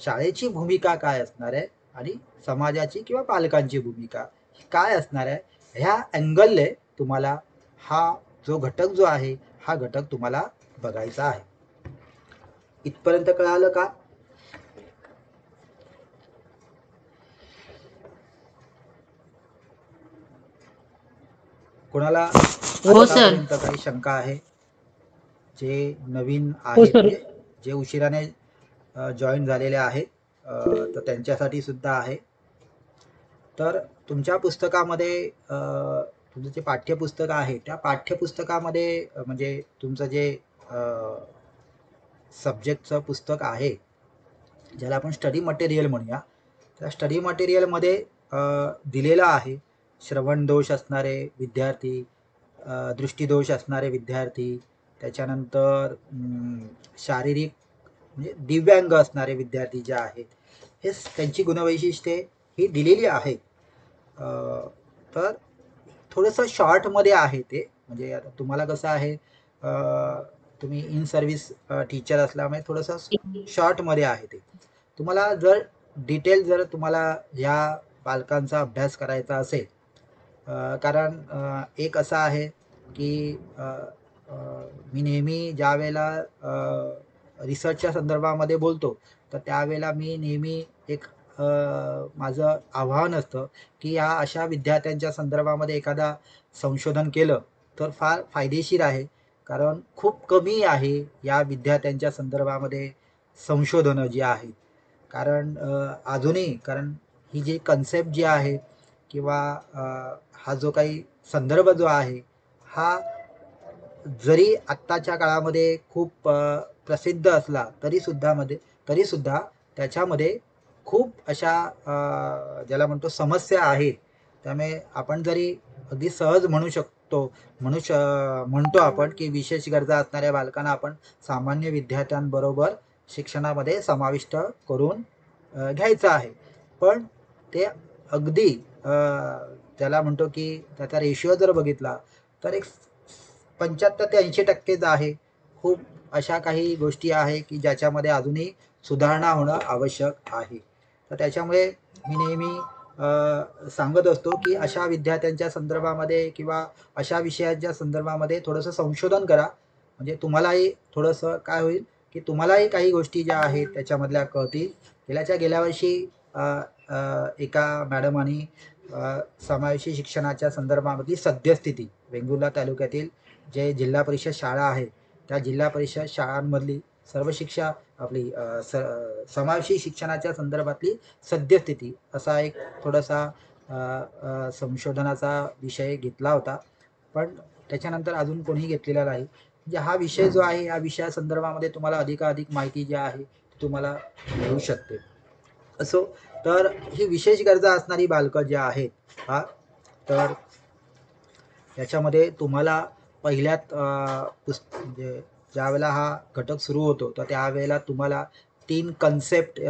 शाळेची भूमिका काय असणार आहे आणि समाजाची किंवा पालकांची भूमिका काय असणार आहे, ह्या अँगलने तुम्हाला हा जो घटक जो आहे हा घटक तुम्हाला बघायचा आहे. इथपर्यंत कळालं का? कोणाला हो सर. आतापर्यंत काही शंका आहे? जे नवीन हो आहेत सर. म्हणजे जे उशिराने जॉईन झालेले आहेत, तर त्यांच्यासाठी सुद्धा आहे. तर तुमच्या पुस्तकामध्ये तुमचं जे पाठ्यपुस्तक आहे त्या पाठ्यपुस्तकामध्ये म्हणजे तुमचं जे सब्जेक्टचं पुस्तक आहे, ज्याला आपण स्टडी मटेरियल म्हणूया, त्या स्टडी मटेरियलमध्ये दिलेलं आहे श्रवण दोष असणारे विद्यार्थी, दृष्टीदोष असणारे विद्यार्थी, त्याच्यानंतर शारीरिक म्हणजे दिव्यांग असणारे विद्यार्थी जे आहेत, हे त्यांची गुणवैशिष्ट्ये ही दिलेली आहेत. तर थोडंसं शॉर्टमध्ये आहे ते, म्हणजे आता तुम्हाला कसं आहे, तुम्ही इन सर्व्हिस टीचर असल्यामुळे थोडंसं शॉर्टमध्ये आहे ते. तुम्हाला जर डिटेल जर तुम्हाला या बालकांचा अभ्यास करायचा असेल, कारण एक असं आहे की मी नेहमी ज्या वेळेला रिसर्चच्या संदर्भामध्ये बोलतो, तर त्यावेळेला मी नेहमी एक माझं आव्हान असतं की या अशा विद्यार्थ्यांच्या संदर्भामध्ये एखादा संशोधन केलं तर फार फायदेशीर आहे. कारण खूप कमी आहे या विद्यार्थ्यांच्या संदर्भामध्ये संशोधनं जी आहेत. कारण अजूनही कारण ही जी कन्सेप्ट जी आहे किंवा हा जो काही संदर्भ जो आहे, हा जरी आत्ताच्या काळामध्ये खूप प्रसिद्ध असला तरीसुद्धा त्याच्यामध्ये खूप अशा ज्याला म्हणतो समस्या आहेत. त्यामुळे आपण जरी अगदी सहज म्हणतो आपण की विशेष गरजा असणाऱ्या बालकांना आपण सामान्य विद्यार्थ्यांबरोबर शिक्षणामध्ये समाविष्ट करून घ्यायचं आहे, पण ते अगदी त्याला म्हणतो की त्याचा रेशिओ जर बघितला तर एक 75 ते 80% आहे. खूप अशा काही गोष्टी आहे की ज्याच्यामध्ये अजूनही सुधारणा होणं आवश्यक आहे. तर त्याच्यामुळे मी नेहमी सांगत असतो की अशा विद्यार्थ्यांच्या संदर्भामध्ये किंवा अशा विषयाच्या संदर्भामध्ये थोडंसं संशोधन करा. म्हणजे तुम्हालाही थोडंसं काय होईल की तुम्हालाही काही गोष्टी ज्या आहेत त्याच्यामधल्या कळतील. गेल्या वर्षी एका मॅडमांनी समावेशी शिक्षणाच्या संदर्भामधली सद्यस्थिती वेंगुर्ला तालुक्यातील जे जिल्हा परिषद शाळा आहे त्या जिल्हा परिषद शाळांमधली सर्व शिक्षा आपली समावेशी शिक्षणाच्या संदर्भातली सद्यस्थिती असा एक थोडासा संशोधनाचा विषय घेतला होता, पण त्याच्यानंतर अजून कोणीही घेतलेला नाही. म्हणजे हा विषय जो आहे या विषयासंदर्भामध्ये तुम्हाला अधिकाधिक माहिती जी आहे ती तुम्हाला मिळू शकते. असो, तर ही विशेष गरजा असणारी बालकं जी आहेत तर याच्यामध्ये तुम्हाला पहिल्यात म्हणजे ज्यावेळेला हा घटक सुरू होतो तर त्यावेळेला तुम्हाला 3 कन्सेप्ट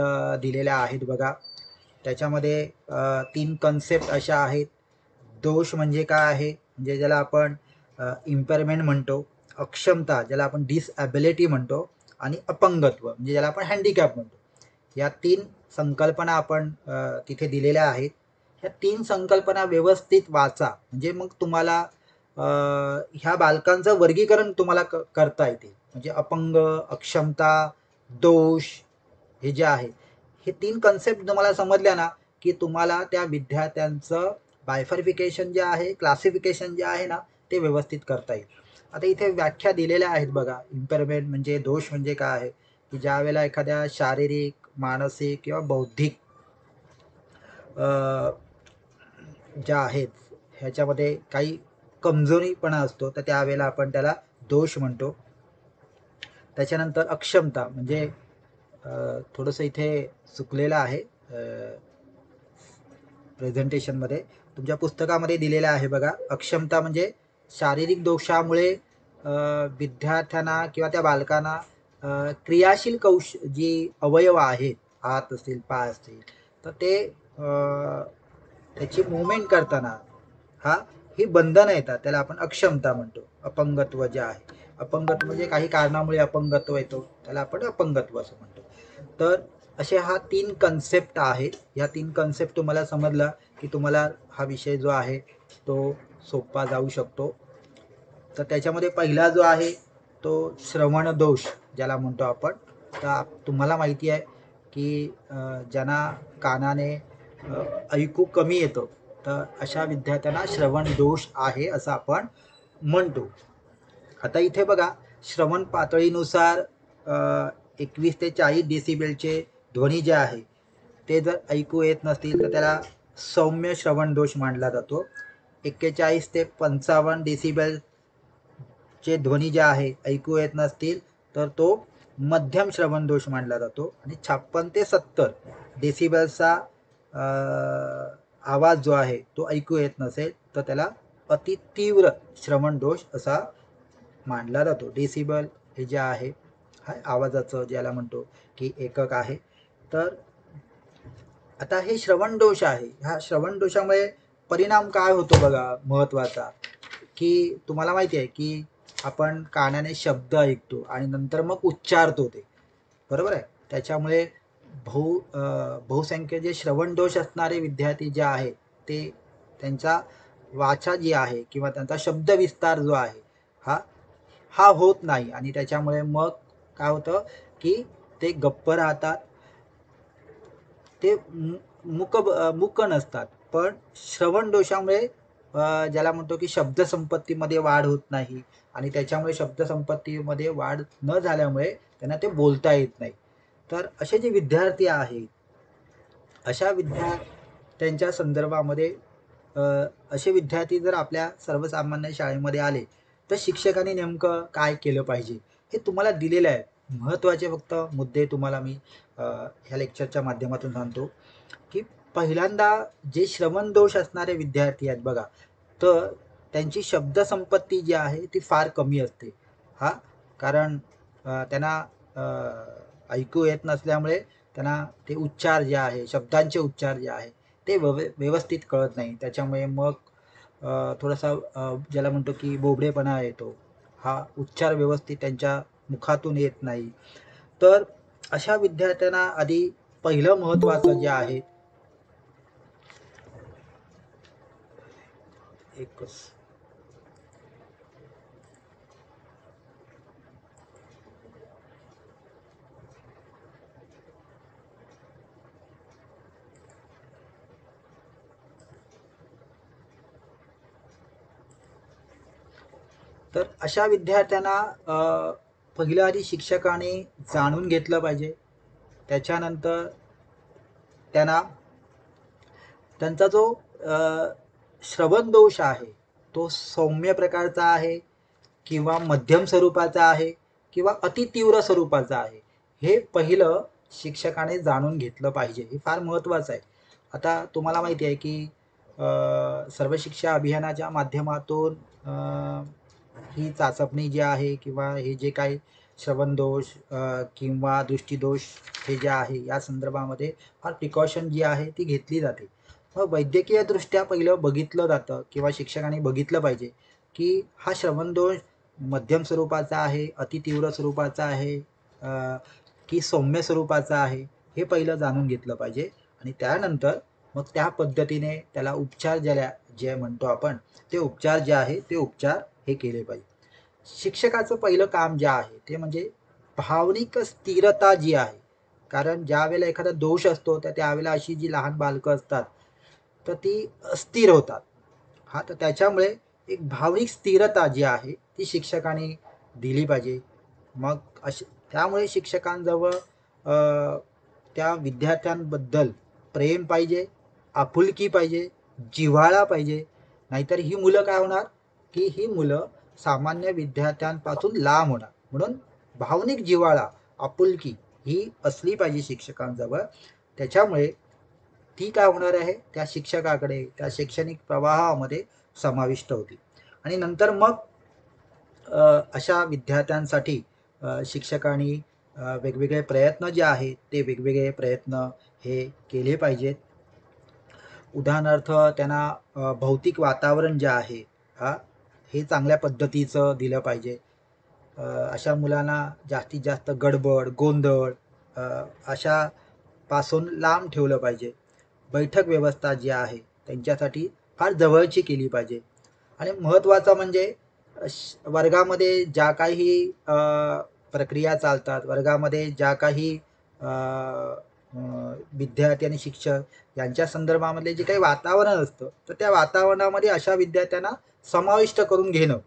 दिलेल्या आहेत बघा. त्याच्यामध्ये 3 कन्सेप्ट अशा आहेत. दोष म्हणजे काय आहे, म्हणजे ज्याला आपण इम्पेअरमेंट म्हणतो, अक्षमता ज्याला आपण डिसॅबिलिटी म्हणतो, आणि अपंगत्व म्हणजे ज्याला आपण हँडिकॅप म्हणतो. या 3 संकल्पना आपण तिथे दिलेल्या आहेत. ह्या 3 संकल्पना व्यवस्थित वाचा, म्हणजे मग तुम्हाला ह्या बालकांचं वर्गीकरण तुम्हाला करता येते. म्हणजे अपंग, अक्षमता, दोष हे जे आहे, हे 3 कन्सेप्ट तुम्हाला समजल्या ना, की तुम्हाला त्या विद्यार्थ्यांचं बायफर्फिकेशन जे आहे, क्लासिफिकेशन जे आहे ना, ते व्यवस्थित करता येईल. आता इथे व्याख्या दिलेल्या आहेत बघा. इम्पेअरमेंट म्हणजे, दोष म्हणजे काय आहे, की ज्या वेळेला एखाद्या शारीरिक, मानसिक किंवा बौद्धिक ज्या आहेत ह्याच्यामध्ये काही कमजोरीपणा असतो, तर त्यावेळेला आपण त्याला दोष म्हणतो. त्याच्यानंतर अक्षमता म्हणजे थोडंसं इथे चुकलेलं आहे प्रेझेंटेशनमध्ये, तुमच्या पुस्तकामध्ये दिलेलं आहे बघा. अक्षमता म्हणजे शारीरिक दोषामुळे विद्यार्थ्यांना किंवा त्या बालकांना क्रियाशील जी अवयव आहेत, हात असतील, पाय असतील, तर ते त्याची मुवमेंट करताना ही बंधनं येतात, त्याला आपण अक्षमता म्हणतो. अपंगत्व जे आहे, अपंगत्व म्हणजे काही कारणामुळे अपंगत्व येतो, त्याला आपण अपंगत्व असं म्हणतो. तर असे हा 3 कन्सेप्ट आहेत. या 3 कन्सेप्ट तुम्हाला समजला की तुम्हाला हा विषय जो आहे तो सोपा जाऊ शकतो. तर त्याच्यामध्ये पहिला जो आहे तो श्रवण दोष ज्याला म्हणतो आपण. तर तुम्हाला माहिती आहे की ज्यांना कानाने ऐकू कमी येतं, तर अशा विद्यार्थ्यांना श्रवण दोष आहे असं आपण म्हणतो. आता इथे बघा, श्रवण पातळीनुसार 21 ते 40 डेसिबलचे ध्वनी जे आहे ते जर ऐकू येत नसतील तर त्याला सौम्य श्रवण दोष मानला जातो. 41 ते 55 डेसिबलचे ध्वनी जे आहे ऐकू येत नसतील तर तो मध्यम श्रवण दोष मानला जातो. आणि 56 ते 70 डेसिबलचा आवाज जो आहे तो ऐकू येत नसेल तर त्याला अति तीव्र श्रवण दोष असा मानला जातो. डेसिबल हे जे आहे हा आवाजाचं ज्याला म्हणतो की एकक आहे. तर आता हे श्रवण दोष आहे, ह्या श्रवण दोषामुळे परिणाम काय होतो बघा महत्वाचा, की तुम्हाला माहिती आहे की आपण कानाने शब्द ऐकतो आणि नंतर मग उच्चारतो ते, बरोबर आहे. त्याच्यामुळे बहुसंख्य जे श्रवण दोष असणारे विद्यार्थी जे आहेत ते त्यांचा वाचा जी आहे किंवा त्यांचा शब्द विस्तार जो आहे हा होत नाही, आणि त्याच्यामुळे मग काय होतं की ते गप्प राहतात, ते मूक नसतात. पण श्रवण दोषामुळे ज्याला म्हणतो की शब्दसंपत्तीमध्ये वाढ होत नाही, आणि त्याच्यामुळे शब्दसंपत्तीमध्ये वाढ न झाल्यामुळे त्यांना ते बोलता येत नाही. तर असे जे विद्यार्थी आहेत, अशा विद्यार्थ्यांच्या संदर्भामध्ये असे विद्यार्थी जर आपल्या सर्वसामान्य शाळेमध्ये आले तर शिक्षकांनी नेमकं काय केलं पाहिजे हे तुम्हाला दिलेलं आहे. महत्त्वाचे फक्त मुद्दे तुम्हाला मी ह्या लेक्चरच्या माध्यमातून सांगतो. की पहिल्यांदा जे श्रवण दोष असणारे विद्यार्थी आहेत बघा, तर त्यांची शब्दसंपत्ती जी आहे ती फार कमी असते. कारण त्यांना ऐकू येत नसल्यामुळे त्यांना ते उच्चार जे आहे, शब्दांचे उच्चार जे आहे ते व्यवस्थित कळत नाही. त्याच्यामुळे मग थोडासा ज्याला म्हणतो की बोबडेपणा येतो, उच्चार व्यवस्थित त्यांच्या मुखातून येत नाही. तर अशा विद्यार्थ्यांना आधी पहिलं महत्त्वाचं जे आहे, एकच तर अशा विद्यार्थ्यांना पहिलं आधी शिक्षकाने जाणून घेतलं पाहिजे. त्याच्यानंतर त्यांना त्यांचा जो श्रवण दोष आहे तो सौम्य प्रकारचा आहे किंवा मध्यम स्वरूपाचा आहे किंवा अतितीव्र स्वरूपाचा आहे, हे पहिलं शिक्षकाने जाणून घेतलं पाहिजे. हे फार महत्त्वाचं आहे. आता तुम्हाला माहिती आहे की सर्व शिक्षा अभियानाच्या माध्यमातून ही चाचपणी जी आहे किंवा हे जे काही श्रवणदोष किंवा दृष्टीदोष हे जे आहे या संदर्भामध्ये फार प्रिकॉशन जी आहे ती घेतली जाते. मग वैद्यकीयदृष्ट्या पहिलं बघितलं जातं किंवा शिक्षकांनी बघितलं पाहिजे की हा श्रवणदोष मध्यम स्वरूपाचा आहे, अतितीव्र स्वरूपाचा आहे की सौम्य स्वरूपाचा आहे, हे पहिलं जाणून घेतलं पाहिजे. आणि त्यानंतर मग त्या पद्धतीने त्याला उपचार जे म्हणतो आपण ते उपचार जे आहे ते उपचार हे केले पाहिजे. शिक्षकाचं पहिलं काम जे आहे ते म्हणजे भावनिक स्थिरता जी आहे, कारण ज्या वेळेला एखादा दोष असतो तर त्यावेळेला अशी जी लहान बालकं असतात तर ती अस्थिर होतात. हा, तर त्याच्यामुळे एक भावनिक स्थिरता जी आहे ती शिक्षकांनी दिली पाहिजे. मग त्यामुळे शिक्षकांजवळ त्या विद्यार्थ्यांबद्दल प्रेम पाहिजे, आपुलकी पाहिजे, जिव्हाळा पाहिजे. नाहीतर ही मुलं काय होणार की ही मुलं सामान्य विद्यार्थ्यांपासून लांब होणार. म्हणून भावनिक जिव्हाळा, आपुलकी ही असली पाहिजे शिक्षकांजवळ. त्याच्यामुळे ती काय होणार आहे त्या शिक्षकाकडे त्या शैक्षणिक प्रवाहामध्ये समाविष्ट होती. आणि नंतर मग अशा विद्यार्थ्यांसाठी शिक्षकांनी वेगवेगळे प्रयत्न जे आहेत ते वेगवेगळे प्रयत्न हे केले पाहिजेत. उदाहरणार्थ त्यांना भौतिक वातावरण जे आहे हे चांगल्या पद्धतीचं दिलं पाहिजे. अशा मुलांना जास्तीत जास्त गडबड, गोंधळ अशापासून लांब ठेवलं पाहिजे. बैठक व्यवस्था जी आहे त्यांच्यासाठी फार जवळची केली पाहिजे. आणि महत्त्वाचं म्हणजे वर्गामध्ये ज्या काही प्रक्रिया चालतात, वर्गामध्ये ज्या काही विद्यार्थी आणि शिक्षक यांच्या संदर्भामध्ये जे काही वातावरण असतं तर त्या वातावरणामध्ये अशा विद्यार्थ्यांना समाविष्ट करून घेणं.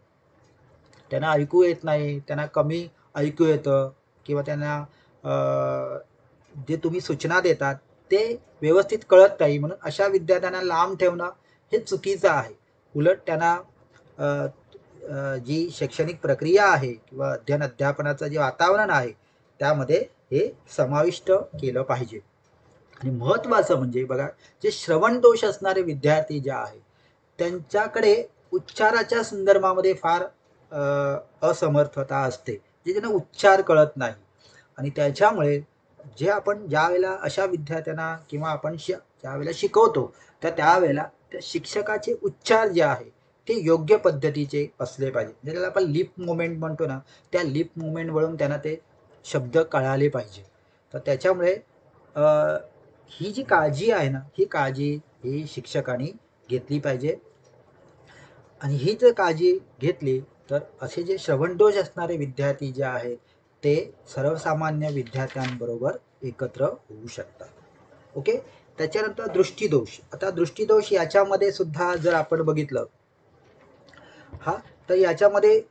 त्यांना ऐकू येत नाही, त्यांना कमी ऐकू येतं किंवा त्यांना जे तुम्ही सूचना देतात ते व्यवस्थित कळत नाही, म्हणून अशा विद्यार्थ्यांना लांब ठेवणं हे चुकीचं आहे. उलट त्यांना जी शैक्षणिक प्रक्रिया आहे किंवा अध्यापनाचं जे वातावरण आहे त्यामध्ये हे समाविष्ट केलं पाहिजे. आणि महत्त्वाचं म्हणजे बघा, जे श्रवण दोष असणारे विद्यार्थी जे आहेत त्यांच्याकडे उच्चाराच्या संदर्भामध्ये फार असमर्थता असते, जे त्यांना उच्चार कळत नाही. आणि त्याच्यामुळे जे आपण ज्या वेळेला अशा विद्यार्थ्यांना किंवा आपण ज्या वेळेला शिकवतो तर त्यावेळेला त्या शिक्षकाचे उच्चार जे आहे ते योग्य पद्धतीचे असले पाहिजे. म्हणजे त्याला आपण लिप मुवमेंट म्हणतो ना, त्या लिप मुवमेंट वळून त्यांना ते शब्द कळाले पाहिजे. तर त्याच्यामुळे ही जी काळजी आहे ना, ही काळजी ही शिक्षकांनी घेतली पाहिजे. आणि ही जर काळजी घेतली तर असे जे श्रवणदोष असणारे विद्यार्थी जे आहेत ते सर्वसामान्य विद्यार्थ्यांबरोबर एकत्र होऊ शकतात. ओके. त्याच्यानंतर दृष्टीदोष. आता दृष्टीदोष याच्यामध्ये सुद्धा जर आपण बघितलं तर याच्यामध्ये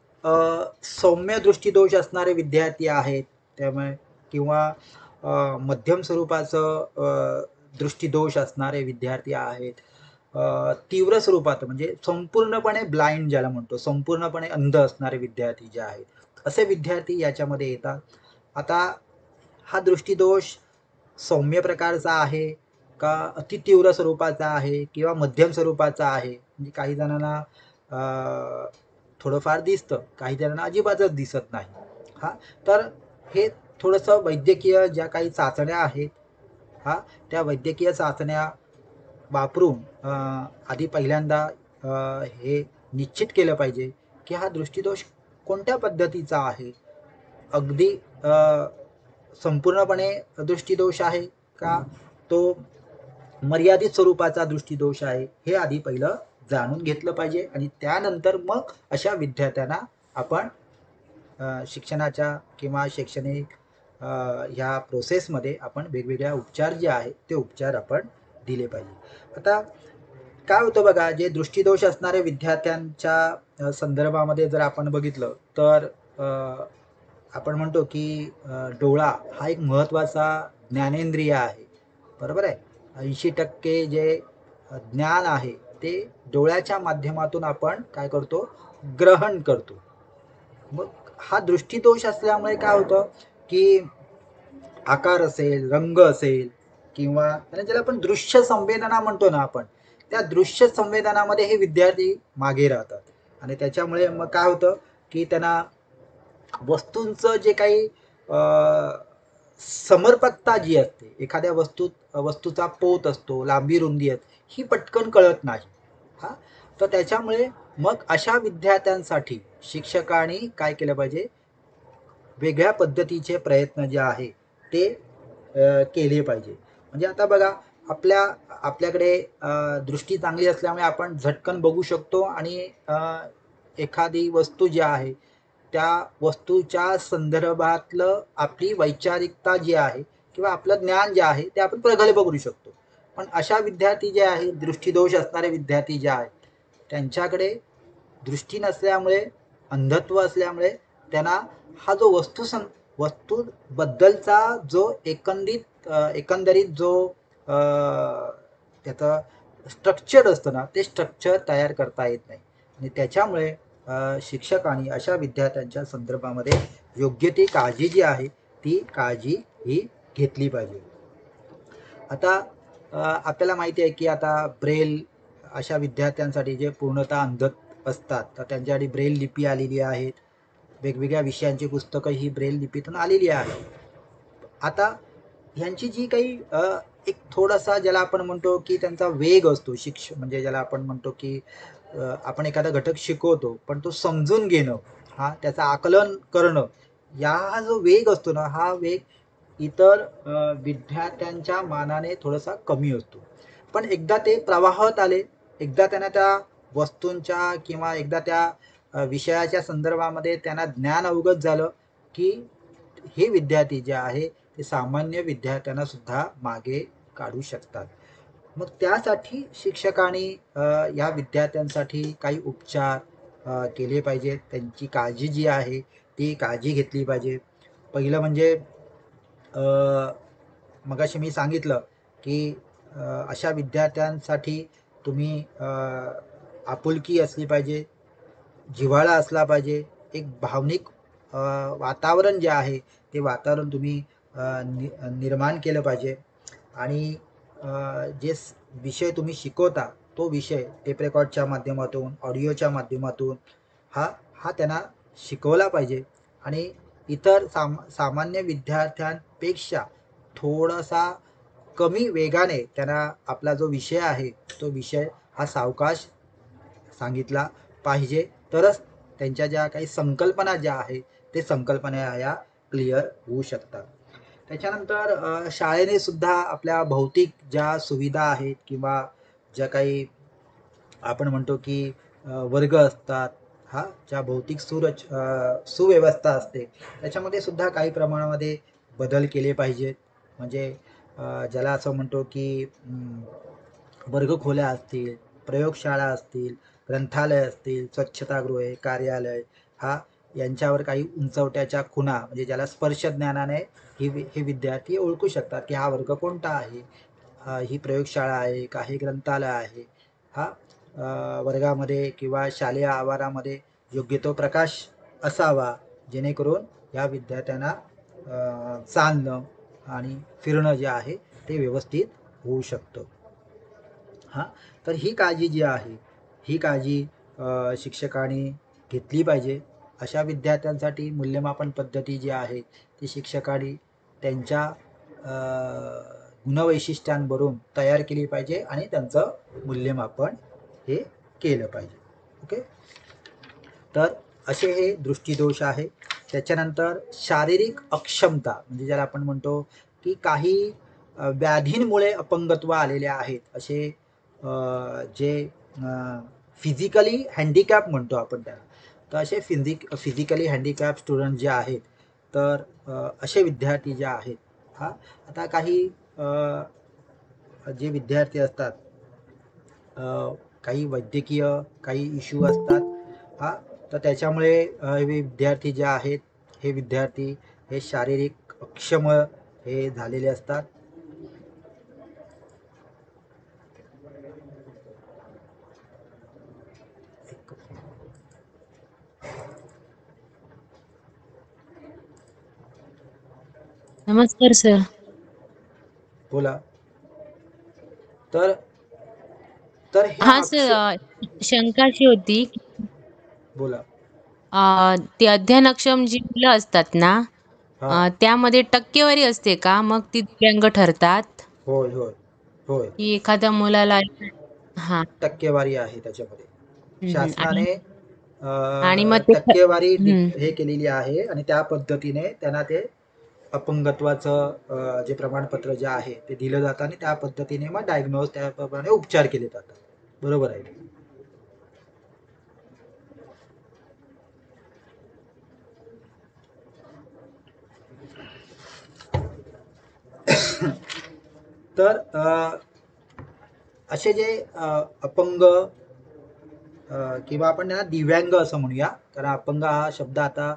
सौम्य दृष्टीदोष असणारे विद्यार्थी आहेत त्यामुळे किंवा मध्यम स्वरूपाचं दृष्टीदोष असणारे विद्यार्थी आहेत. तीव्र स्वरूपात म्हणजे संपूर्णपणे ब्लाइंड ज्याला म्हणतो, संपूर्णपणे अंध असणारे विद्यार्थी जे आहेत असे विद्यार्थी याच्यामध्ये येतात. आता हा दृष्टीदोष सौम्य प्रकारचा आहे का अतितीव्र स्वरूपाचा आहे किंवा मध्यम स्वरूपाचा आहे. म्हणजे काही जणांना थोडंफार दिसतं, काही जणांना अजिबातच दिसत नाही. तर हे थोडंसं वैद्यकीय ज्या काही चाचण्या आहेत त्या वैद्यकीय चाचण्या वापरून आधी पहिल्यांदा हे निश्चित केलं पाहिजे की हा दृष्टीदोष कोणत्या पद्धतीचा आहे. अगदी संपूर्णपणे दृष्टीदोष आहे का तो मर्यादित स्वरूपाचा दृष्टीदोष आहे, हे आधी पहिलं जाणून घेतलं पाहिजे. आणि त्यानंतर मग अशा विद्यार्थ्यांना आपण शिक्षणाच्या किंवा शैक्षणिक ह्या प्रोसेसमध्ये आपण वेगवेगळ्या उपचार जे आहेत ते उपचार आपण दिले पाहिजे. आता काय होतं बघा, जे दृष्टीदोष असणारे विद्यार्थ्यांच्या संदर्भामध्ये जर आपण बघितलं तर आपण म्हणतो की डोळा हा एक महत्त्वाचा ज्ञानेंद्रिय आहे, बरोबर आहे. 80% जे ज्ञान आहे ते डोळ्याच्या माध्यमातून आपण काय करतो, ग्रहण करतो. मग हा दृष्टीदोष असल्यामुळे काय होतं की आकार असेल, रंग असेल किंवा ज्याला आपण दृश्य संवेदना म्हणतो ना आपण, त्या दृश्य संवेदनामध्ये हे विद्यार्थी मागे राहतात. आणि त्याच्यामुळे मग काय होतं की त्यांना वस्तूंचं जे काही समर्पकता जी असते, एखाद्या वस्तूचा पोत असतो, लांबी रुंदी असते, ही पटकन कळत नाही. हा, तर त्याच्यामुळे मग अशा विद्यार्थ्यांसाठी शिक्षकांनी काय केलं पाहिजे, वेगळ्या पद्धतीचे प्रयत्न जे आहे ते केले पाहिजे. म्हणजे आता बघा, आपल्याकडे दृष्टी चांगली असल्यामुळे आपण झटकन बघू शकतो आणि एखादी वस्तू जी आहे त्या वस्तूच्या संदर्भातलं आपली वैचारिकता जी आहे किंवा आपलं ज्ञान जे आहे ते आपण प्रगल्भ करू शकतो. पण अशा विद्यार्थी जे आहेत, दृष्टीदोष असणारे विद्यार्थी जे आहेत, त्यांच्याकडे दृष्टी नसल्यामुळे, अंधत्व असल्यामुळे त्यांना हा जो वस्तूबद्दलचा जो एकंदरीत जो त्याचं स्ट्रक्चर असतं ना, ते स्ट्रक्चर तयार करता येत नाही. आणि त्याच्यामुळे शिक्षकांनी अशा विद्यार्थ्यांच्या संदर्भामध्ये योग्य ती काळजी जी आहे ती काळजी ही घेतली पाहिजे. आता आपल्याला माहिती आहे की आता ब्रेल अशा विद्यार्थ्यांसाठी जे पूर्णतः अंध असतात, तर त्यांच्यासाठी ब्रेल लिपी आलेली आहेत. वेगवेगळ्या विषयांची पुस्तकं ही ब्रेल लिपीतून आलेली आहेत. आता ह्यांची जी काही एक थोडासा ज्याला आपण म्हणतो की त्यांचा वेग असतो, म्हणजे ज्याला आपण म्हणतो की आपण एखादा घटक शिकवतो पण तो समजून घेणं, हा त्याचं आकलन करणं, या जो वेग असतो ना, हा वेग इतर विद्यार्थ्यांच्या मानाने थोडासा कमी असतो. पण एकदा ते प्रवाहात आले, एकदा त्यांना त्या वस्तूंच्या किंवा एकदा त्या विषयाच्या संदर्भामध्ये त्यांना ज्ञान अवगत झालं की हे विद्यार्थी जे आहे ते सामान्य विद्यार्थ्यांना सुद्धा मागे काढू शकतात. मग त्यासाठी शिक्षकांनी या विद्यार्थ्यांसाठी काही उपचार केले पाहिजेत. त्यांची काळजी जी आहे ती काळजी घेतली पाहिजे. पहिलं म्हणजे मगाशी मी सांगितलं की अशा विद्यार्थ्यांसाठी तुम्ही आपुलकी असली पाहिजे, जिव्हाळा असला पाहिजे, एक भावनिक वातावरण जे आहे ते वातावरण तुम्ही निर्माण केलं पाहिजे. आणि जे विषय तुम्ही शिकवता तो विषय टेप रेकॉर्डच्या माध्यमातून, ऑडिओच्या माध्यमातून हा हा त्यांना शिकवला पाहिजे. आणि इतर सामान्य विद्यार्थ्यांपेक्षा थोडासा कमी वेगाने त्यांना आपला जो विषय आहे तो विषय हा सावकाश सांगितला पाहिजे, तरच त्यांच्या ज्या काही संकल्पना ज्या आहेत ते संकल्पना या क्लिअर होऊ शकतात. त्याच्यानंतर शाळेने सुद्धा आपल्या भौतिक ज्या सुविधा आहेत किंवा ज्या काही आपण म्हणतो की वर्ग असतात, हा ज्या भौतिक सुव्यवस्था असते त्याच्यामध्ये सुद्धा काही प्रमाणामध्ये बदल केले पाहिजेत. म्हणजे ज्याला असं म्हणतो की वर्गखोल्या असतील, प्रयोगशाळा असतील, ग्रंथालय असतील, स्वच्छतागृहे, कार्यालय, हा यांच्यावर काही उंचवट्याच्या खुणा, म्हणजे ज्याला स्पर्श ज्ञानाने हे विद्यार्थी ओळखू शकतात की हा वर्ग कोणता आहे, ही प्रयोगशाळा आहे का, हे ग्रंथालय आहे. हा वर्गामध्ये किंवा शालेय आवारामध्ये योग्य तो प्रकाश असावा, जेणेकरून या विद्यार्थ्यांना चालणं आणि फिरणं जे आहे ते व्यवस्थित होऊ शकतं. हा, तर ही काळजी जी आहे ही काळजी शिक्षकांनी घेतली पाहिजे. अशा विद्यार्थ्यांसाठी मूल्यमापन पद्धती जी आहे ती शिक्षकांनी त्यांच्या गुणवैशिष्ट्यांवरून तयार केली पाहिजे आणि त्यांचं मूल्यमापन हे केलं पाहिजे. ओके, तर असे हे दृष्टीदोष आहे. त्याच्यानंतर शारीरिक अक्षमता, म्हणजे ज्याला आपण म्हणतो की काही व्याधींमुळे अपंगत्व आलेले आहेत, असे जे फिजिकली हँडिकॅप म्हणतो आपण त्याला, तर असे फिजिकली हँडिकॅप स्टुडंट जे आहेत, तर असे विद्यार्थी जे आहेत, हा आता काही जे विद्यार्थी असतात, काही वैद्यकीय काही इश्यू असतात, हा, तर त्याच्यामुळे हे विद्यार्थी जे आहेत हे विद्यार्थी हे शारीरिक अक्षम हे झालेले असतात. नमस्कार सर. बोला. तर तर ह्या हा सर, शंका अशी होती, बोला. ते अध्ययनक्षम जी मुलं असतात ना, हां. त्यामध्ये टक्केवारी असते का? मग ती दिव्यांग ठरतात? होय, होय. होय. की एखाद्या मुलाला हां. टक्केवारी आहे त्याच्यामध्ये. हं, हं. आणि शासनाने आणि मग ते टक्केवारी हं. हे केलेली आहे आणि त्या पद्धतीने त्यांना ते अपंगत्वाचं जे प्रमाणपत्र जे आहे ते दिलं जातं आणि त्या पद्धतीने मग डायग्नोज त्याप्रमाणे उपचार केले जातात. बरोबर आहे. तर असे जे अपंग किंवा आपण त्यांना दिव्यांग असं म्हणूया, कारण अपंग हा शब्द आता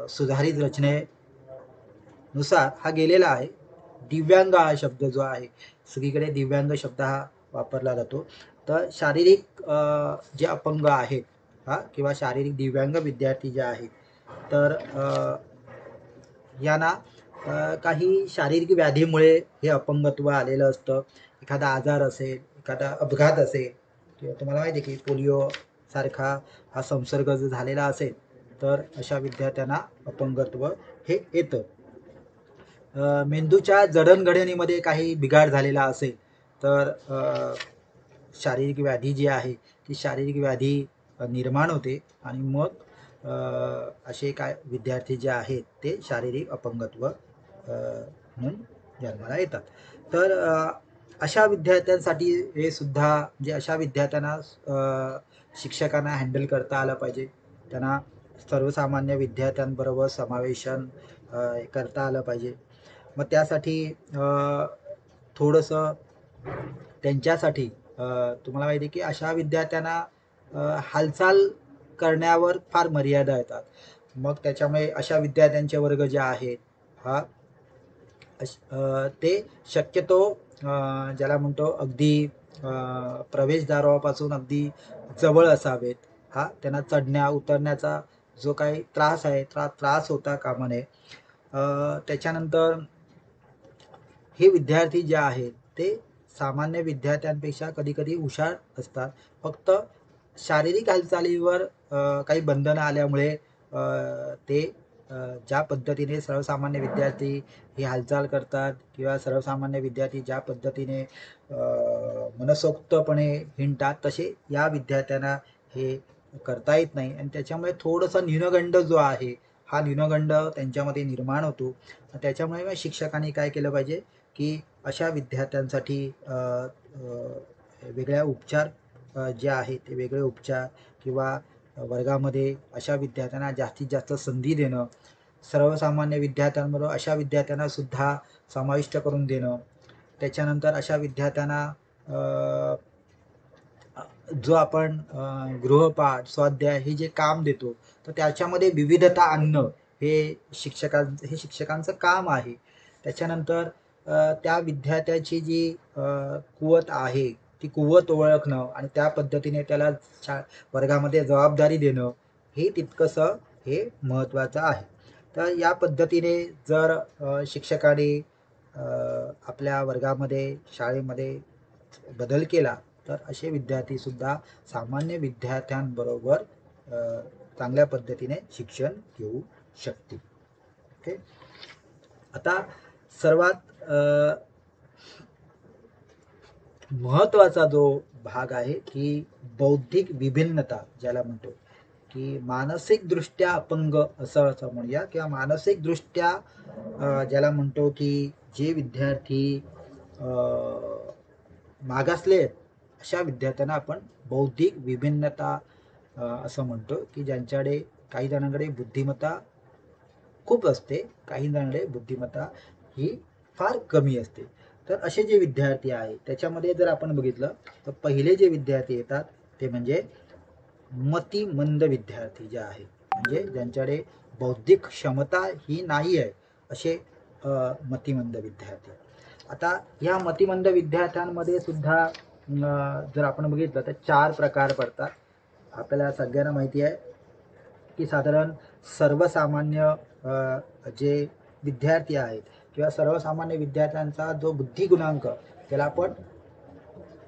सुधारित रचनेनुसार हा गेलेला आहे. दिव्यांग हा शब्द जो आहे सगळीकडे दिव्यांग शब्द हा वापरला जातो. तर शारीरिक जे अपंग आहेत किंवा शारीरिक दिव्यांग विद्यार्थी जे आहेत तर यांना काही शारीरिक व्याधीमुळे हे अपंगत्व आलेलं असतं. एखादा आजार असेल, एखादा अपघात असेल किंवा तुम्हाला माहिती आहे की पोलिओ सारखा हा संसर्ग जर झालेला असेल तर अशा विद्यार्थ्यांना अपंगत्व हे येतं. मेंदूच्या जडणघडणीमध्ये काही बिघाड झालेला असेल तर शारीरिक व्याधी जी आहे ती शारीरिक व्याधी निर्माण होते आणि मग असे काय विद्यार्थी जे आहेत ते शारीरिक अपंगत्व म्हणून जन्माला येतात. तर अशा विद्यार्थ्यांसाठी हे सुद्धा म्हणजे अशा विद्यार्थ्यांना शिक्षकांना हँडल करता आलं पाहिजे. त्यांना सर्वसामान्य विद्यार्थ्यांबरोबर समावेशन करता आलं पाहिजे. मग त्यासाठी थोडंसं त्यांच्यासाठी तुम्हाला माहिती आहे की अशा विद्यार्थ्यांना हालचाल करण्यावर फार मर्यादा येतात. मग त्याच्यामुळे अशा विद्यार्थ्यांचे वर्ग जे आहेत ते शक्यतो ज्याला म्हणतो अगदी प्रवेशद्वारापासून अगदी जवळ असावेत. त्यांना चढण्या उतरण्याचा जो काही त्रास आहे त्रास होता कामा नये. त्याच्यानंतर हे विद्यार्थी जे आहेत ते सामान्य विद्यार्थ्यांपेक्षा कधी-कधी हुशार असतात. फक्त शारीरिक हालचालीवर काही बंधनं आल्यामुळे ते ज्या पद्धतीने सर्वसामान्य विद्यार्थी ही हालचाल करतात किंवा सर्वसामान्य विद्यार्थी ज्या पद्धतीने मनसोक्तपणे हिंडतात तसे या विद्यार्थ्यांना हे करता येत नाही आणि त्याच्यामुळे थोडंसं न्यूनगंड जो आहे हा न्यूनगंड त्यांच्यामध्ये निर्माण होतो. त्याच्यामुळे मग शिक्षकांनी काय केलं पाहिजे की अशा विद्यार्थ्यांसाठी वेगळ्या उपचार जे आहेत ते वेगळे उपचार किंवा वर्गामध्ये अशा विद्यार्थ्यांना जास्तीत जास्त संधी देणं, सर्वसामान्य विद्यार्थ्यांबरोबर अशा विद्यार्थ्यांना सुद्धा समाविष्ट करून देणं. त्याच्यानंतर अशा विद्यार्थ्यांना जो आपण गृहपाठ, स्वाध्याय हे जे काम देतो तर त्याच्यामध्ये विविधता आणणं हे शिक्षकांचं काम आहे. त्याच्यानंतर त्या विद्यार्थ्याची जी कुवत आहे ती कुवत ओळखणं आणि त्या पद्धतीने त्याला वर्गामध्ये जबाबदारी देणं हे तितकंसं हे महत्त्वाचं आहे. तर या पद्धतीने जर शिक्षकाने आपल्या वर्गामध्ये शाळेमध्ये बदल केला तर असे विद्यार्थीसुद्धा सामान्य विद्यार्थ्यांबरोबर चांगल्या पद्धतीने शिक्षण घेऊ शकतील. ओके. आता सर्वात महत्त्वाचा जो भाग आहे की बौद्धिक विभिन्नता ज्याला म्हणतो की मानसिकदृष्ट्या अपंग असं म्हणूया किंवा मानसिकदृष्ट्या ज्याला म्हणतो की जे विद्यार्थी मागासले आहेत अशा विद्यार्थ्यांना आपण बौद्धिक विभिन्नता असं म्हणतो की ज्यांच्याकडे काही जणांकडे बुद्धिमत्ता खूप असते, काही जणांकडे बुद्धिमत्ता ही फार कमी असते. तर असे जे विद्यार्थी आहेत त्याच्यामध्ये जर आपण बघितलं तर पहिले जे विद्यार्थी येतात ते म्हणजे मतिमंद विद्यार्थी जे आहेत म्हणजे ज्यांच्याकडे बौद्धिक क्षमता ही नाही आहे असे मतिमंद विद्यार्थी. आता या मतिमंद विद्यार्थ्यांमध्ये सुद्धा जर आपण बघितलं तर 4 प्रकार पडतात. आपल्याला सगळ्यांना माहिती आहे की साधारण सर्वसामान्य जे विद्यार्थी आहेत किंवा सर्वसामान्य विद्यार्थ्यांचा जो बुद्धी गुणांक त्याला आपण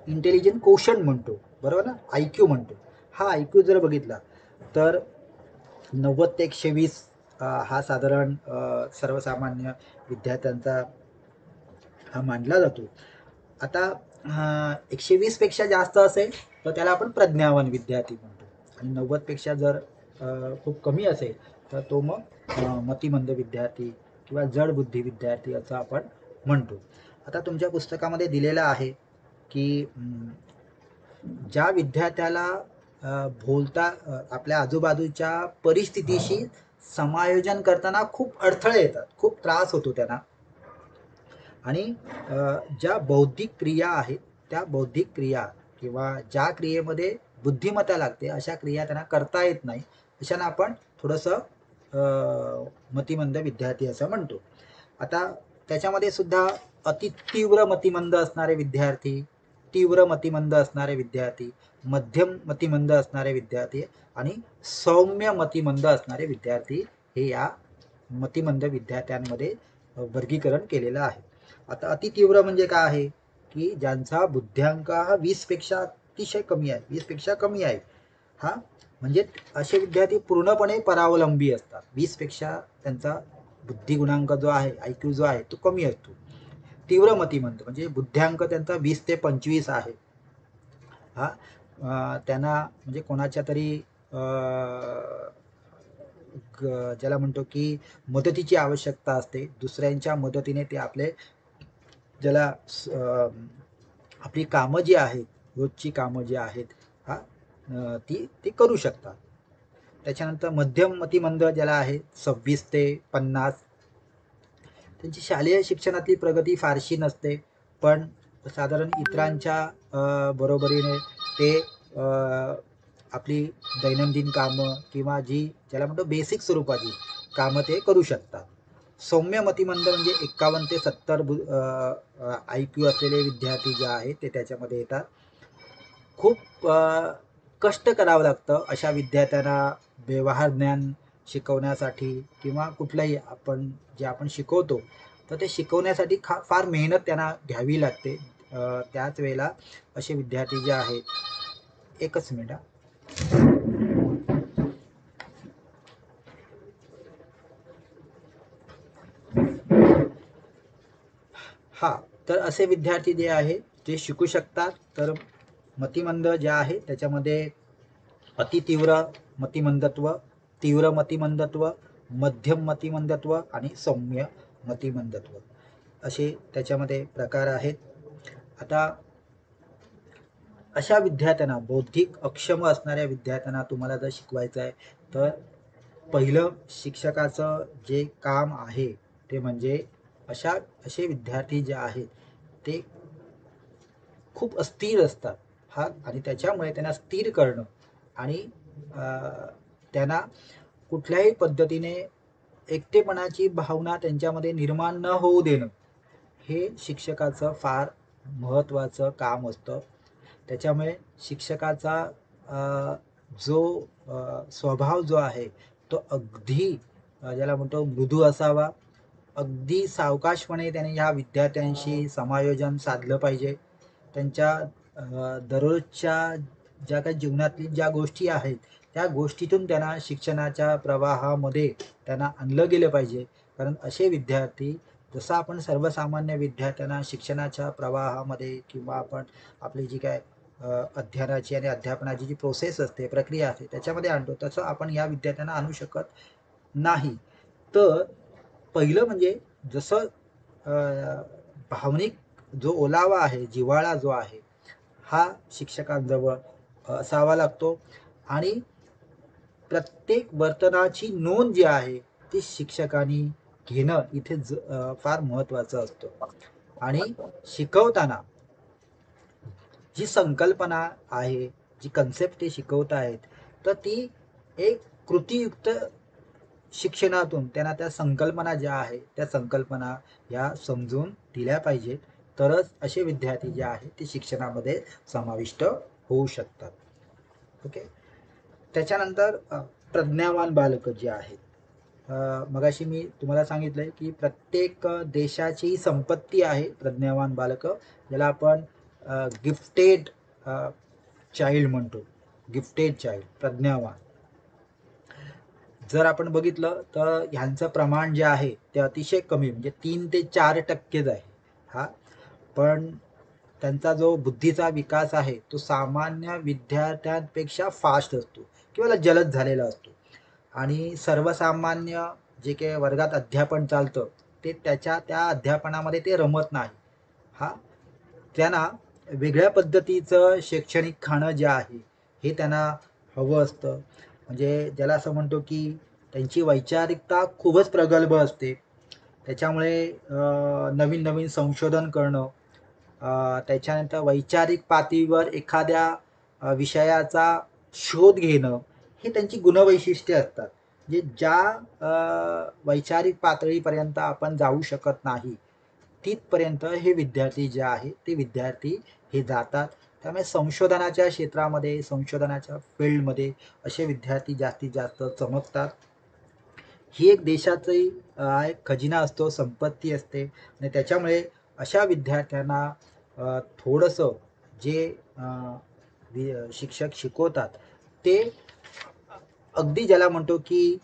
इंटेलिजंट कोशंट म्हणतो, बरोबर ना, IQ म्हणतो. हा IQ जर बघितला तर 90 ते 120 हा साधारण सर्वसामान्य विद्यार्थ्यांचा हा मानला जातो. आता 120 पेक्षा जास्त असेल तर त्याला आपण प्रज्ञावान विद्यार्थी म्हणतो, आणि 90 पेक्षा जर खूप कमी असेल तर तो मग मतिमंद विद्यार्थी किंवा जडबुद्धी विद्यार्थी असं आपण म्हणतो. आता तुमच्या पुस्तकामध्ये दिलेलं आहे की ज्या विद्यार्थ्याला बोलता आपल्या आजूबाजूच्या परिस्थितीशी समायोजन करताना खूप अडथळे येतात, खूप त्रास होतो त्यांना, आणि ज्या बौद्धिक क्रिया आहेत त्या बौद्धिक क्रिया किंवा ज्या क्रियेमध्ये बुद्धिमत्ता लागते अशा क्रिया त्यांना करता येत नाही, अशांना आपण थोडंसं मतिमंद विद्यार्थी असं म्हणतो. आता त्याच्यामध्ये सुद्धा अति तीव्र मतिमंद असणारे विद्यार्थी, तीव्र मतिमंद असणारे विद्यार्थी, मध्यम मतिमंद असणारे विद्यार्थी आणि सौम्य मतिमंद असणारे विद्यार्थी हे या मतिमंद विद्यार्थ्यांमध्ये वर्गीकरण केलेलं आहे. आता अति तीव्र म्हणजे काय आहे की ज्यांचा बुद्ध्यांक हा 20 पेक्षा अतिशय कमी आहे, 20 पेक्षा कमी आहे. हा म्हणजे असे विद्यार्थी पूर्णपणे परावलंबी असतात. 20 पेक्षा त्यांचा बुद्धी गुणांक जो आहे, IQ जो आहे तो कमी असतो. तीव्र मतिमंद म्हणजे बुद्ध्यांक त्यांचा 20 ते 25 आहे. हा त्यांना म्हणजे कोणाच्या तरी ज्याला म्हणतो की मदतीची आवश्यकता असते, दुसऱ्यांच्या मदतीने ते आपले ज्याला आपली कामं जी आहेत, रोजची कामं जी आहेत ती करू शकतात. त्याच्यानंतर मध्यम मतिमंद ज्याला आहे 26 ते 50, त्यांची शालेय शिक्षणातली प्रगती फारशी नसते, पण साधारण इतरांच्या बरोबरीने ते आपली दैनंदिन कामं किंवा जी ज्याला म्हणतो बेसिक स्वरूपाची कामं ते करू शकतात. सौम्य मतिमंद म्हणजे 51 ते 70 IQ असलेले विद्यार्थी जे आहेत ते त्याच्यामध्ये येतात. खूप कष्ट करावं लागतं अशा विद्यार्थ्यांना व्यवहार ज्ञान शिकवण्यासाठी किंवा कुठलाही आपण शिकवतो तर ते शिकवण्यासाठी फार मेहनत त्यांना घ्यावी लागते. त्याच वेळेला असे विद्यार्थी जे आहेत, एकच मिनिट. हा तर असे विद्यार्थी जे आहे ते शिकू शकतात. तर मतिमंद जे आहे त्याच्यामध्ये अतितीव्र मतिमंदत्व, तीव्र मतिमंदत्व, मध्यम मतिमंदत्व आणि सौम्य मतिमंदत्व असे त्याच्यामध्ये प्रकार आहेत. आता अशा विद्यार्थ्यांना, बौद्धिक अक्षम असणाऱ्या विद्यार्थ्यांना तुम्हाला जर शिकवायचं आहे तर पहिलं शिक्षकाचं जे काम आहे ते म्हणजे असे विद्यार्थी जे आहेत ते खूप अस्थिर असतात आणि त्याच्यामुळे त्यांना स्थिर करणं आणि त्यांना कुठल्याही पद्धतीने एकटेपणाची भावना त्यांच्यामध्ये निर्माण न होऊ देणं हे शिक्षकाचं फार महत्त्वाचं काम असतं. त्याच्यामुळे शिक्षकाचा जो स्वभाव जो आहे तो अगदी ज्याला म्हणतो मृदू असावा. अगदी सावकाशपणे त्याने ह्या विद्यार्थ्यांशी समायोजन साधलं पाहिजे. त्यांच्या दररोजच्या ज्या काही जीवनातील ज्या गोष्टी आहेत त्या गोष्टीतून त्यांना शिक्षणाच्या प्रवाहामध्ये त्यांना आणलं गेलं पाहिजे. कारण असे विद्यार्थी, जसं आपण सर्वसामान्य विद्यार्थ्यांना शिक्षणाच्या प्रवाहामध्ये किंवा आपण आपली जी काय अध्ययनाची आणि अध्यापनाची जी प्रोसेस असते, प्रक्रिया असते त्याच्यामध्ये आणतो, तसं आपण या विद्यार्थ्यांना आणू शकत नाही. तर पहिलं म्हणजे जसं भावनिक जो ओलावा आहे, जिव्हाळा जो आहे हा शिक्षकांजवळ असावा लागतो, आणि प्रत्येक वर्तनाची नोंद जी आहे ती शिक्षकांनी घेणं इथे फार महत्त्वाचं असतं. आणि शिकवताना जी संकल्पना आहे, जी कन्सेप्ट ते शिकवत आहेत, तर ती एक कृतीयुक्त शिक्षणातून त्यांना त्या संकल्पना ज्या आहेत त्या संकल्पना या समजून दिल्या पाहिजेत. तरच असे विद्यार्थी जे आहेत ते शिक्षणामध्ये समाविष्ट होऊ शकतात. ओके. त्याच्यानंतर प्रज्ञावान बालकं जी आहेत, मगाशी मी तुम्हाला सांगितलंय की प्रत्येक देशाची संपत्ती आहे प्रज्ञावान बालकं, ज्याला आपण गिफ्टेड चाइल्ड म्हणतो. गिफ्टेड चाइल्ड, प्रज्ञावान. जर आपण बघितलं तर ह्यांचं प्रमाण जे आहे ते अतिशय कमी, म्हणजे 3 ते 4% आहे हा. पण त्यांचा जो बुद्धीचा विकास आहे तो सामान्य विद्यार्थ्यांपेक्षा फास्ट असतो किंवा जलद झालेला असतो. आणि सर्वसामान्य जे काही वर्गात अध्यापन चालतं ते त्या अध्यापनामध्ये ते रमत नाही हा. त्यांना वेगळ्या पद्धतीचं शैक्षणिक खाणं जे आहे हे त्यांना हवं असतं. म्हणजे ज्याला असं म्हणतो की त्यांची वैचारिकता खूपच प्रगल्भ असते. त्याच्यामुळे नवीन नवीन संशोधन करणं, त्याच्यानंतर वैचारिक पातळीवर एखाद्या विषयाचा शोध घेणं, हे त्यांची गुणवैशिष्ट्ये असतात. म्हणजे ज्या वैचारिक पातळीपर्यंत आपण जाऊ शकत नाही तिथपर्यंत हे विद्यार्थी जे आहे ते विद्यार्थी हे जातात. त्यामुळे संशोधनाच्या क्षेत्रामध्ये, संशोधनाच्या फील्डमध्ये असे विद्यार्थी जास्तीत जास्त चमकतात. ही एक देशाची एक खजिना असतो, संपत्ती असते. आणि त्याच्यामुळे अशा विद्यार्थ्यांना थोडंसं जे शिक्षक शिकवतात ते अगदी ज्याला म्हणतो की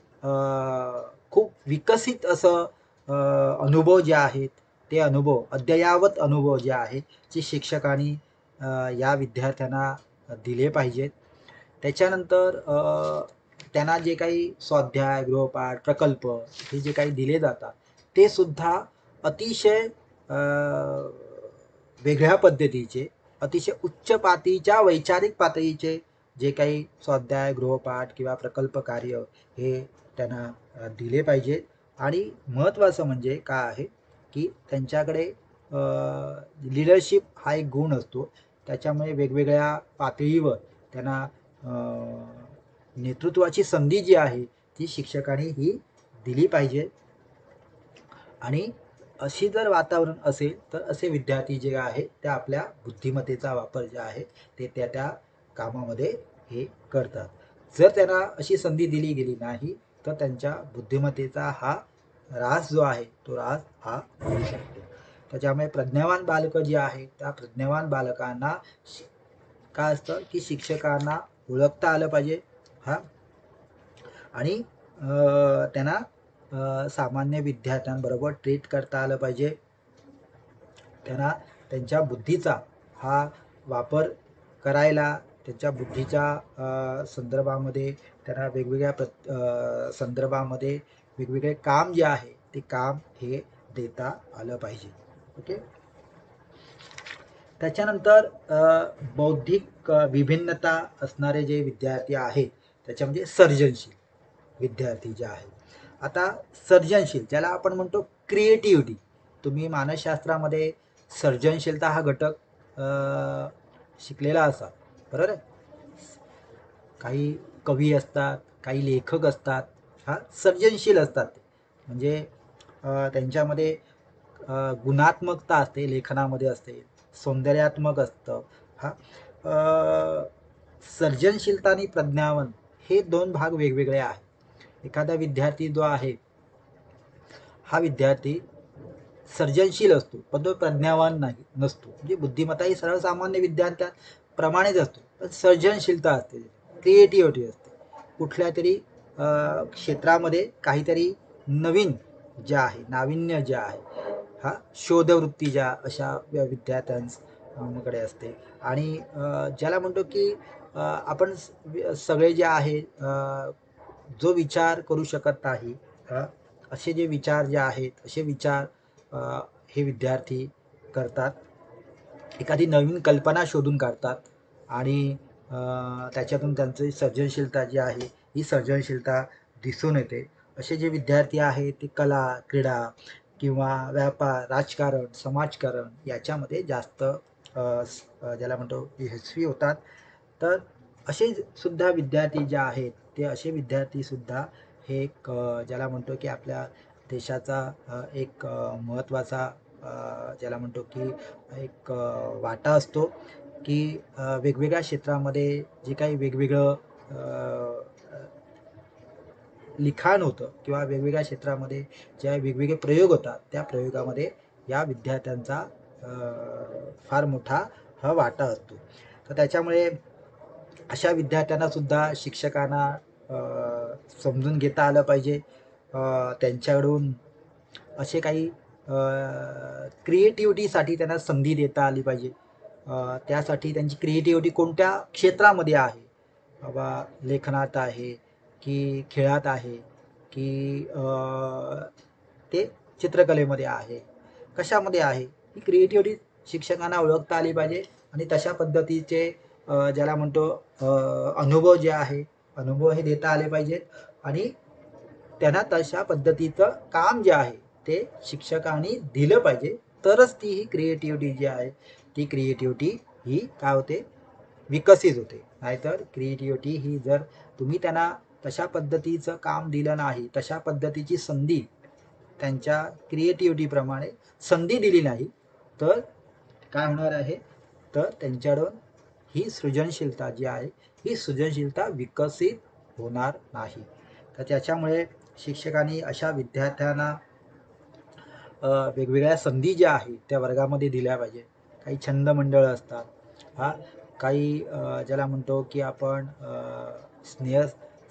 खूप विकसित असं अनुभव जे आहेत ते अनुभव, अद्ययावत अनुभव जे आहे जे शिक्षकांनी या विद्यार्थ्यांना दिले पाहिजेत. त्याच्यानंतर त्यांना जे काही स्वाध्याय, गृहपाठ, प्रकल्प हे जे काही दिले जातात ते सुद्धा अतिशय वेगळ्या पद्धतीचे, अतिशय उच्च पातळीच्या वैचारिक पातळीचे जे काही स्वाध्याय, गृहपाठ किंवा प्रकल्प कार्य हे त्यांना दिले पाहिजे. आणि महत्त्वाचं म्हणजे काय आहे की त्यांच्याकडे लीडरशिप हा एक गुण असतो. त्याच्यामुळे वेगवेगळ्या पातळीवर त्यांना नेतृत्वाची संधी जी आहे ती शिक्षकांनी ही दिली पाहिजे. आणि अशी जर वातावरण असेल तर असे विद्यार्थी जे आहेत ते आपल्या बुद्धिमत्तेचा वापर जे आहे ते त्या कामामध्ये हे करतात. जर त्यांना अशी संधी दिली गेली नाही तर त्यांच्या बुद्धिमत्तेचा हा ऱ्हास जो आहे तो ऱ्हास हा होऊ शकतो. त्याच्यामुळे प्रज्ञावान बालकं जी आहेत त्या प्रज्ञावान बालकांना काय असतं की शिक्षकांना ओळखता आलं पाहिजे हा. आणि त्यांना सामान्य विद्यार्थ्यांबरोबर ट्रीट करता आलं पाहिजे. त्यांना त्यांच्या बुद्धीचा हा वापर करायला, त्यांच्या बुद्धीच्या संदर्भामध्ये त्यांना वेगवेगळ्या संदर्भामध्ये वेगवेगळे काम जे आहे ते काम हे देता आलं पाहिजे. ओके. त्याच्यानंतर बौद्धिक विभिन्नता असणारे जे विद्यार्थी आहेत त्याच्यामध्ये सर्जनशील विद्यार्थी जे आहेत. आता सर्जनशील ज्याला आपण म्हणतो क्रिएटिव्हिटी, तुम्ही मानसशास्त्रामध्ये सर्जनशीलता हा घटक शिकलेला असाल, बरोबर आहे. काही कवी असतात, काही लेखक असतात, हा सर्जनशील असतात ते. म्हणजे त्यांच्यामध्ये गुणात्मकता असते, लेखनामध्ये असते, सौंदर्यात्मक असतं हा. सर्जनशीलता आणि प्रज्ञावन हे दोन भाग वेगवेगळे आहेत. एखादा विद्यार्थी जो आहे हा विद्यार्थी सर्जनशील असतो पण तो प्रज्ञावान नाही नसतो. म्हणजे बुद्धिमत्ता ही सर्वसामान्य विद्यार्थ्यांप्रमाणेच असतो, पण सर्जनशीलता असते, क्रिएटिव्हिटी असते. कुठल्या तरी क्षेत्रामध्ये काहीतरी नवीन जे आहे, नाविन्य जे आहे हा, शोधवृत्ती ज्या अशा विद्यार्थ्यांकडे असते. आणि ज्याला म्हणतो की आपण सगळे जे आहे जो विचार करू शकत नाही असे जे विचार जे आहेत असे विचार हे विद्यार्थी करतात. एखादी नवीन कल्पना शोधून काढतात आणि त्याच्यातून त्यांची सर्जनशीलता जी आहे ही सर्जनशीलता दिसून येते. असे जे विद्यार्थी आहेत ते कला, क्रीडा किंवा व्यापार, राजकारण, समाजकारण याच्यामध्ये जास्त ज्याला म्हणतो यशस्वी होतात. तर असे सुद्धा विद्यार्थी जे आहेत ते असे विद्यार्थीसुद्धा हे एक ज्याला म्हणतो की आपल्या देशाचा एक महत्त्वाचा ज्याला म्हणतो की एक वाटा असतो की वेगवेगळ्या क्षेत्रामध्ये जे काही वेगवेगळं लिखाण होतं किंवा वेगवेगळ्या क्षेत्रामध्ये ज्या वेगवेगळे प्रयोग होतात त्या प्रयोगामध्ये या विद्यार्थ्यांचा फार मोठा वाटा असतो. तर त्याच्यामुळे अशा विद्यार्थ्यांना सुद्धा शिक्षकांना समजून घेता आलं पाहिजे. त्यांच्याकडून असे काही क्रिएटिव्हिटीसाठी त्यांना संधी देता आली पाहिजे. त्यासाठी त्यांची क्रिएटिव्हिटी कोणत्या क्षेत्रामध्ये आहे, बाबा लेखनात आहे की खेळात आहे की ते चित्रकलेमध्ये आहे, कशामध्ये आहे, ही क्रिएटिव्हिटी शिक्षकांना ओळखता आली पाहिजे. आणि तशा पद्धतीचे ज्याला म्हणतो अनुभव जे आहे, अनुभव हे देता आले पाहिजेत. आणि त्यांना तशा पद्धतीचं काम जे आहे ते शिक्षकांनी दिलं पाहिजे. तरच ती ही क्रिएटिव्हिटी जी आहे, ती क्रिएटिव्हिटी ही काय होते, विकसित होते. नाहीतर क्रिएटिव्हिटी ही जर तुम्ही त्यांना तशा पद्धतीचं काम दिलं नाही, तशा पद्धतीची संधी त्यांच्या क्रिएटिव्हिटीप्रमाणे संधी दिली नाही, तर काय होणार आहे, तर त्यांच्याकडून ही सृजनशीलता जी आहे, ही सृजनशीलता विकसित होणार नाही. तर त्याच्यामुळे शिक्षकांनी अशा विद्यार्थ्यांना वेगवेगळ्या संधी ज्या आहेत त्या वर्गामध्ये दिल्या पाहिजे. काही छंद मंडळं असतात, हा काही ज्याला म्हणतो की आपण स्नेह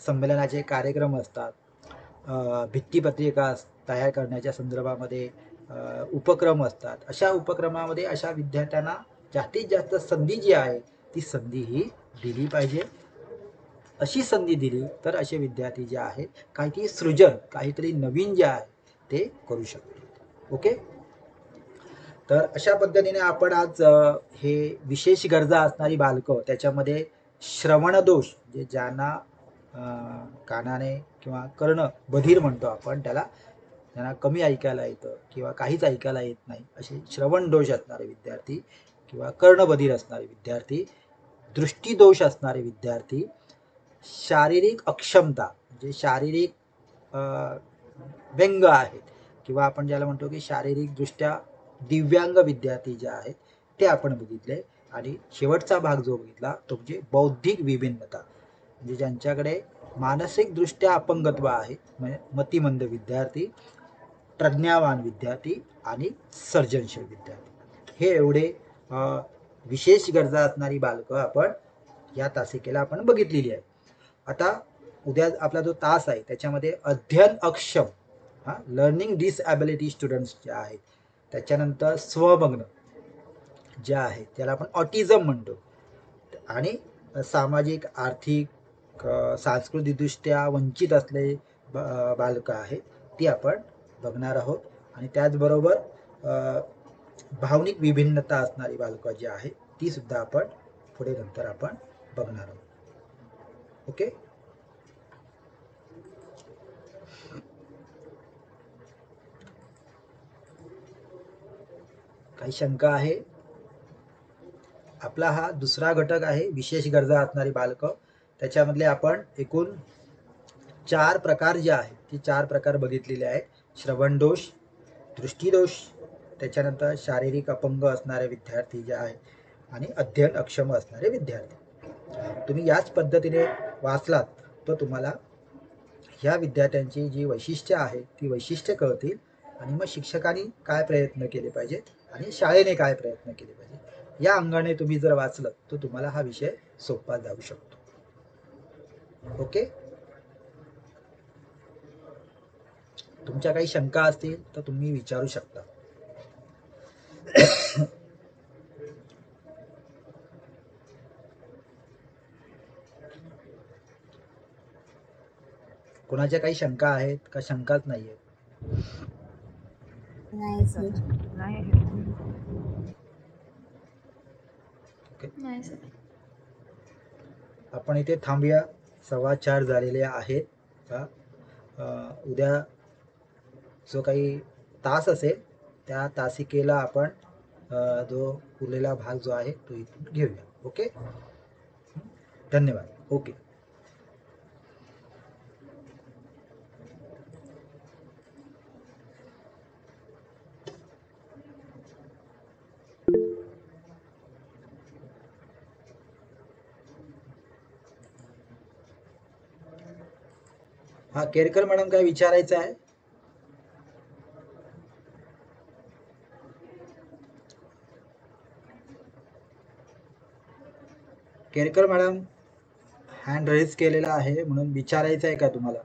संमेलनाचे कार्यक्रम असतात, भित्तीपत्रिका तयार करण्याच्या संदर्भामध्ये उपक्रम असतात. अशा उपक्रमामध्ये अशा विद्यार्थ्यांना जास्तीत जास्त संधी जी आहे ती संधी ही दिली पाहिजे. अशी संधी दिली तर असे विद्यार्थी जे आहेत काहीतरी सृजन, काहीतरी नवीन जे आहे ते करू शकतील. ओके. तर अशा पद्धतीने आपण आज हे विशेष गरजा असणारी बालकं, त्याच्यामध्ये श्रवणदोष, जे ज्यांना कानाने किंवा कर्ण बधिर म्हणतो आपण त्याला, ज्यांना कमी ऐकायला येतं किंवा काहीच ऐकायला येत नाही, असे श्रवण दोष असणारे विद्यार्थी किंवा कर्णबधिर असणारे विद्यार्थी, दृष्टीदोष असणारे विद्यार्थी, शारीरिक अक्षमता म्हणजे शारीरिक व्यंग आहेत किंवा आपण ज्याला म्हणतो की शारीरिकदृष्ट्या दिव्यांग विद्यार्थी जे आहेत ते आपण बघितले. आणि शेवटचा भाग जो बघितला तो म्हणजे बौद्धिक विभिन्नता, म्हणजे ज्यांच्याकडे मानसिकदृष्ट्या अपंगत्व आहे, म्हणजे मतिमंद विद्यार्थी, प्रज्ञावान विद्यार्थी आणि सर्जनशील विद्यार्थी, हे एवढे विशेष गरजा असणारी बालकं आपण या तासिकेला आपण बघितलेली आहे. आता उद्या आपला जो तास आहे त्याच्यामध्ये अध्ययन अक्षम, लर्निंग डिसॅबिलिटी स्टुडंट्स जे आहेत, त्याच्यानंतर स्वमग्न जे आहे त्याला आपण ऑटिझम म्हणतो, आणि सामाजिक आर्थिक सांस्कृतिकदृष्ट्या वंचित असलेले बालकं आहेत ती आपण बघणार आहोत. आणि त्याचबरोबर भावनिक विभिन्नता असणारी बालकं जी आहेत ती सुद्धा आपण पुढे नंतर आपण बघणार आहोत. ओके. काही शंका आहे? आपला हा दुसरा घटक आहे विशेष गरजा असणारी बालकं. त्याच्यामधले आपण एकूण 4 प्रकार जे आहेत ती 4 प्रकार बघितलेले आहेत. श्रवण दोष, दृष्टीदोष, त्याच्यानंतर शारीरिक अपंग असणारे विद्यार्थी जे आहेत आणि अध्ययन अक्षम असणारे विद्यार्थी. तुम्ही याच पद्धतीने वाचलात तर तुम्हाला ह्या विद्यार्थ्यांची जी वैशिष्ट्य आहेत ती वैशिष्ट्य कळतील. आणि मग शिक्षकांनी काय प्रयत्न केले पाहिजेत आणि शाळेने काय प्रयत्न केले पाहिजे या अंगाने तुम्ही जर वाचलं तर तुम्हाला हा विषय सोपा जाऊ शकतो. ओके. तुमच्या काही शंका असतील तर तुम्ही विचारू शकता. कोणाच्या काही शंका आहेत का शंकाच नाही आहेत? नाही सर. नाही सर. आपण इथे थांबूया. 4:15 झालेले आहेत. उद्या जो काही तास असेल त्या तासिकेला आपण जो उरलेला भाग जो आहे तो इथून घेऊया. ओके. धन्यवाद. ओके. हा, केरकर मॅडम काय विचारायचं आहे? केरकर मॅडम, हँड रेज केलेला आहे म्हणून विचारायचं आहे का तुम्हाला?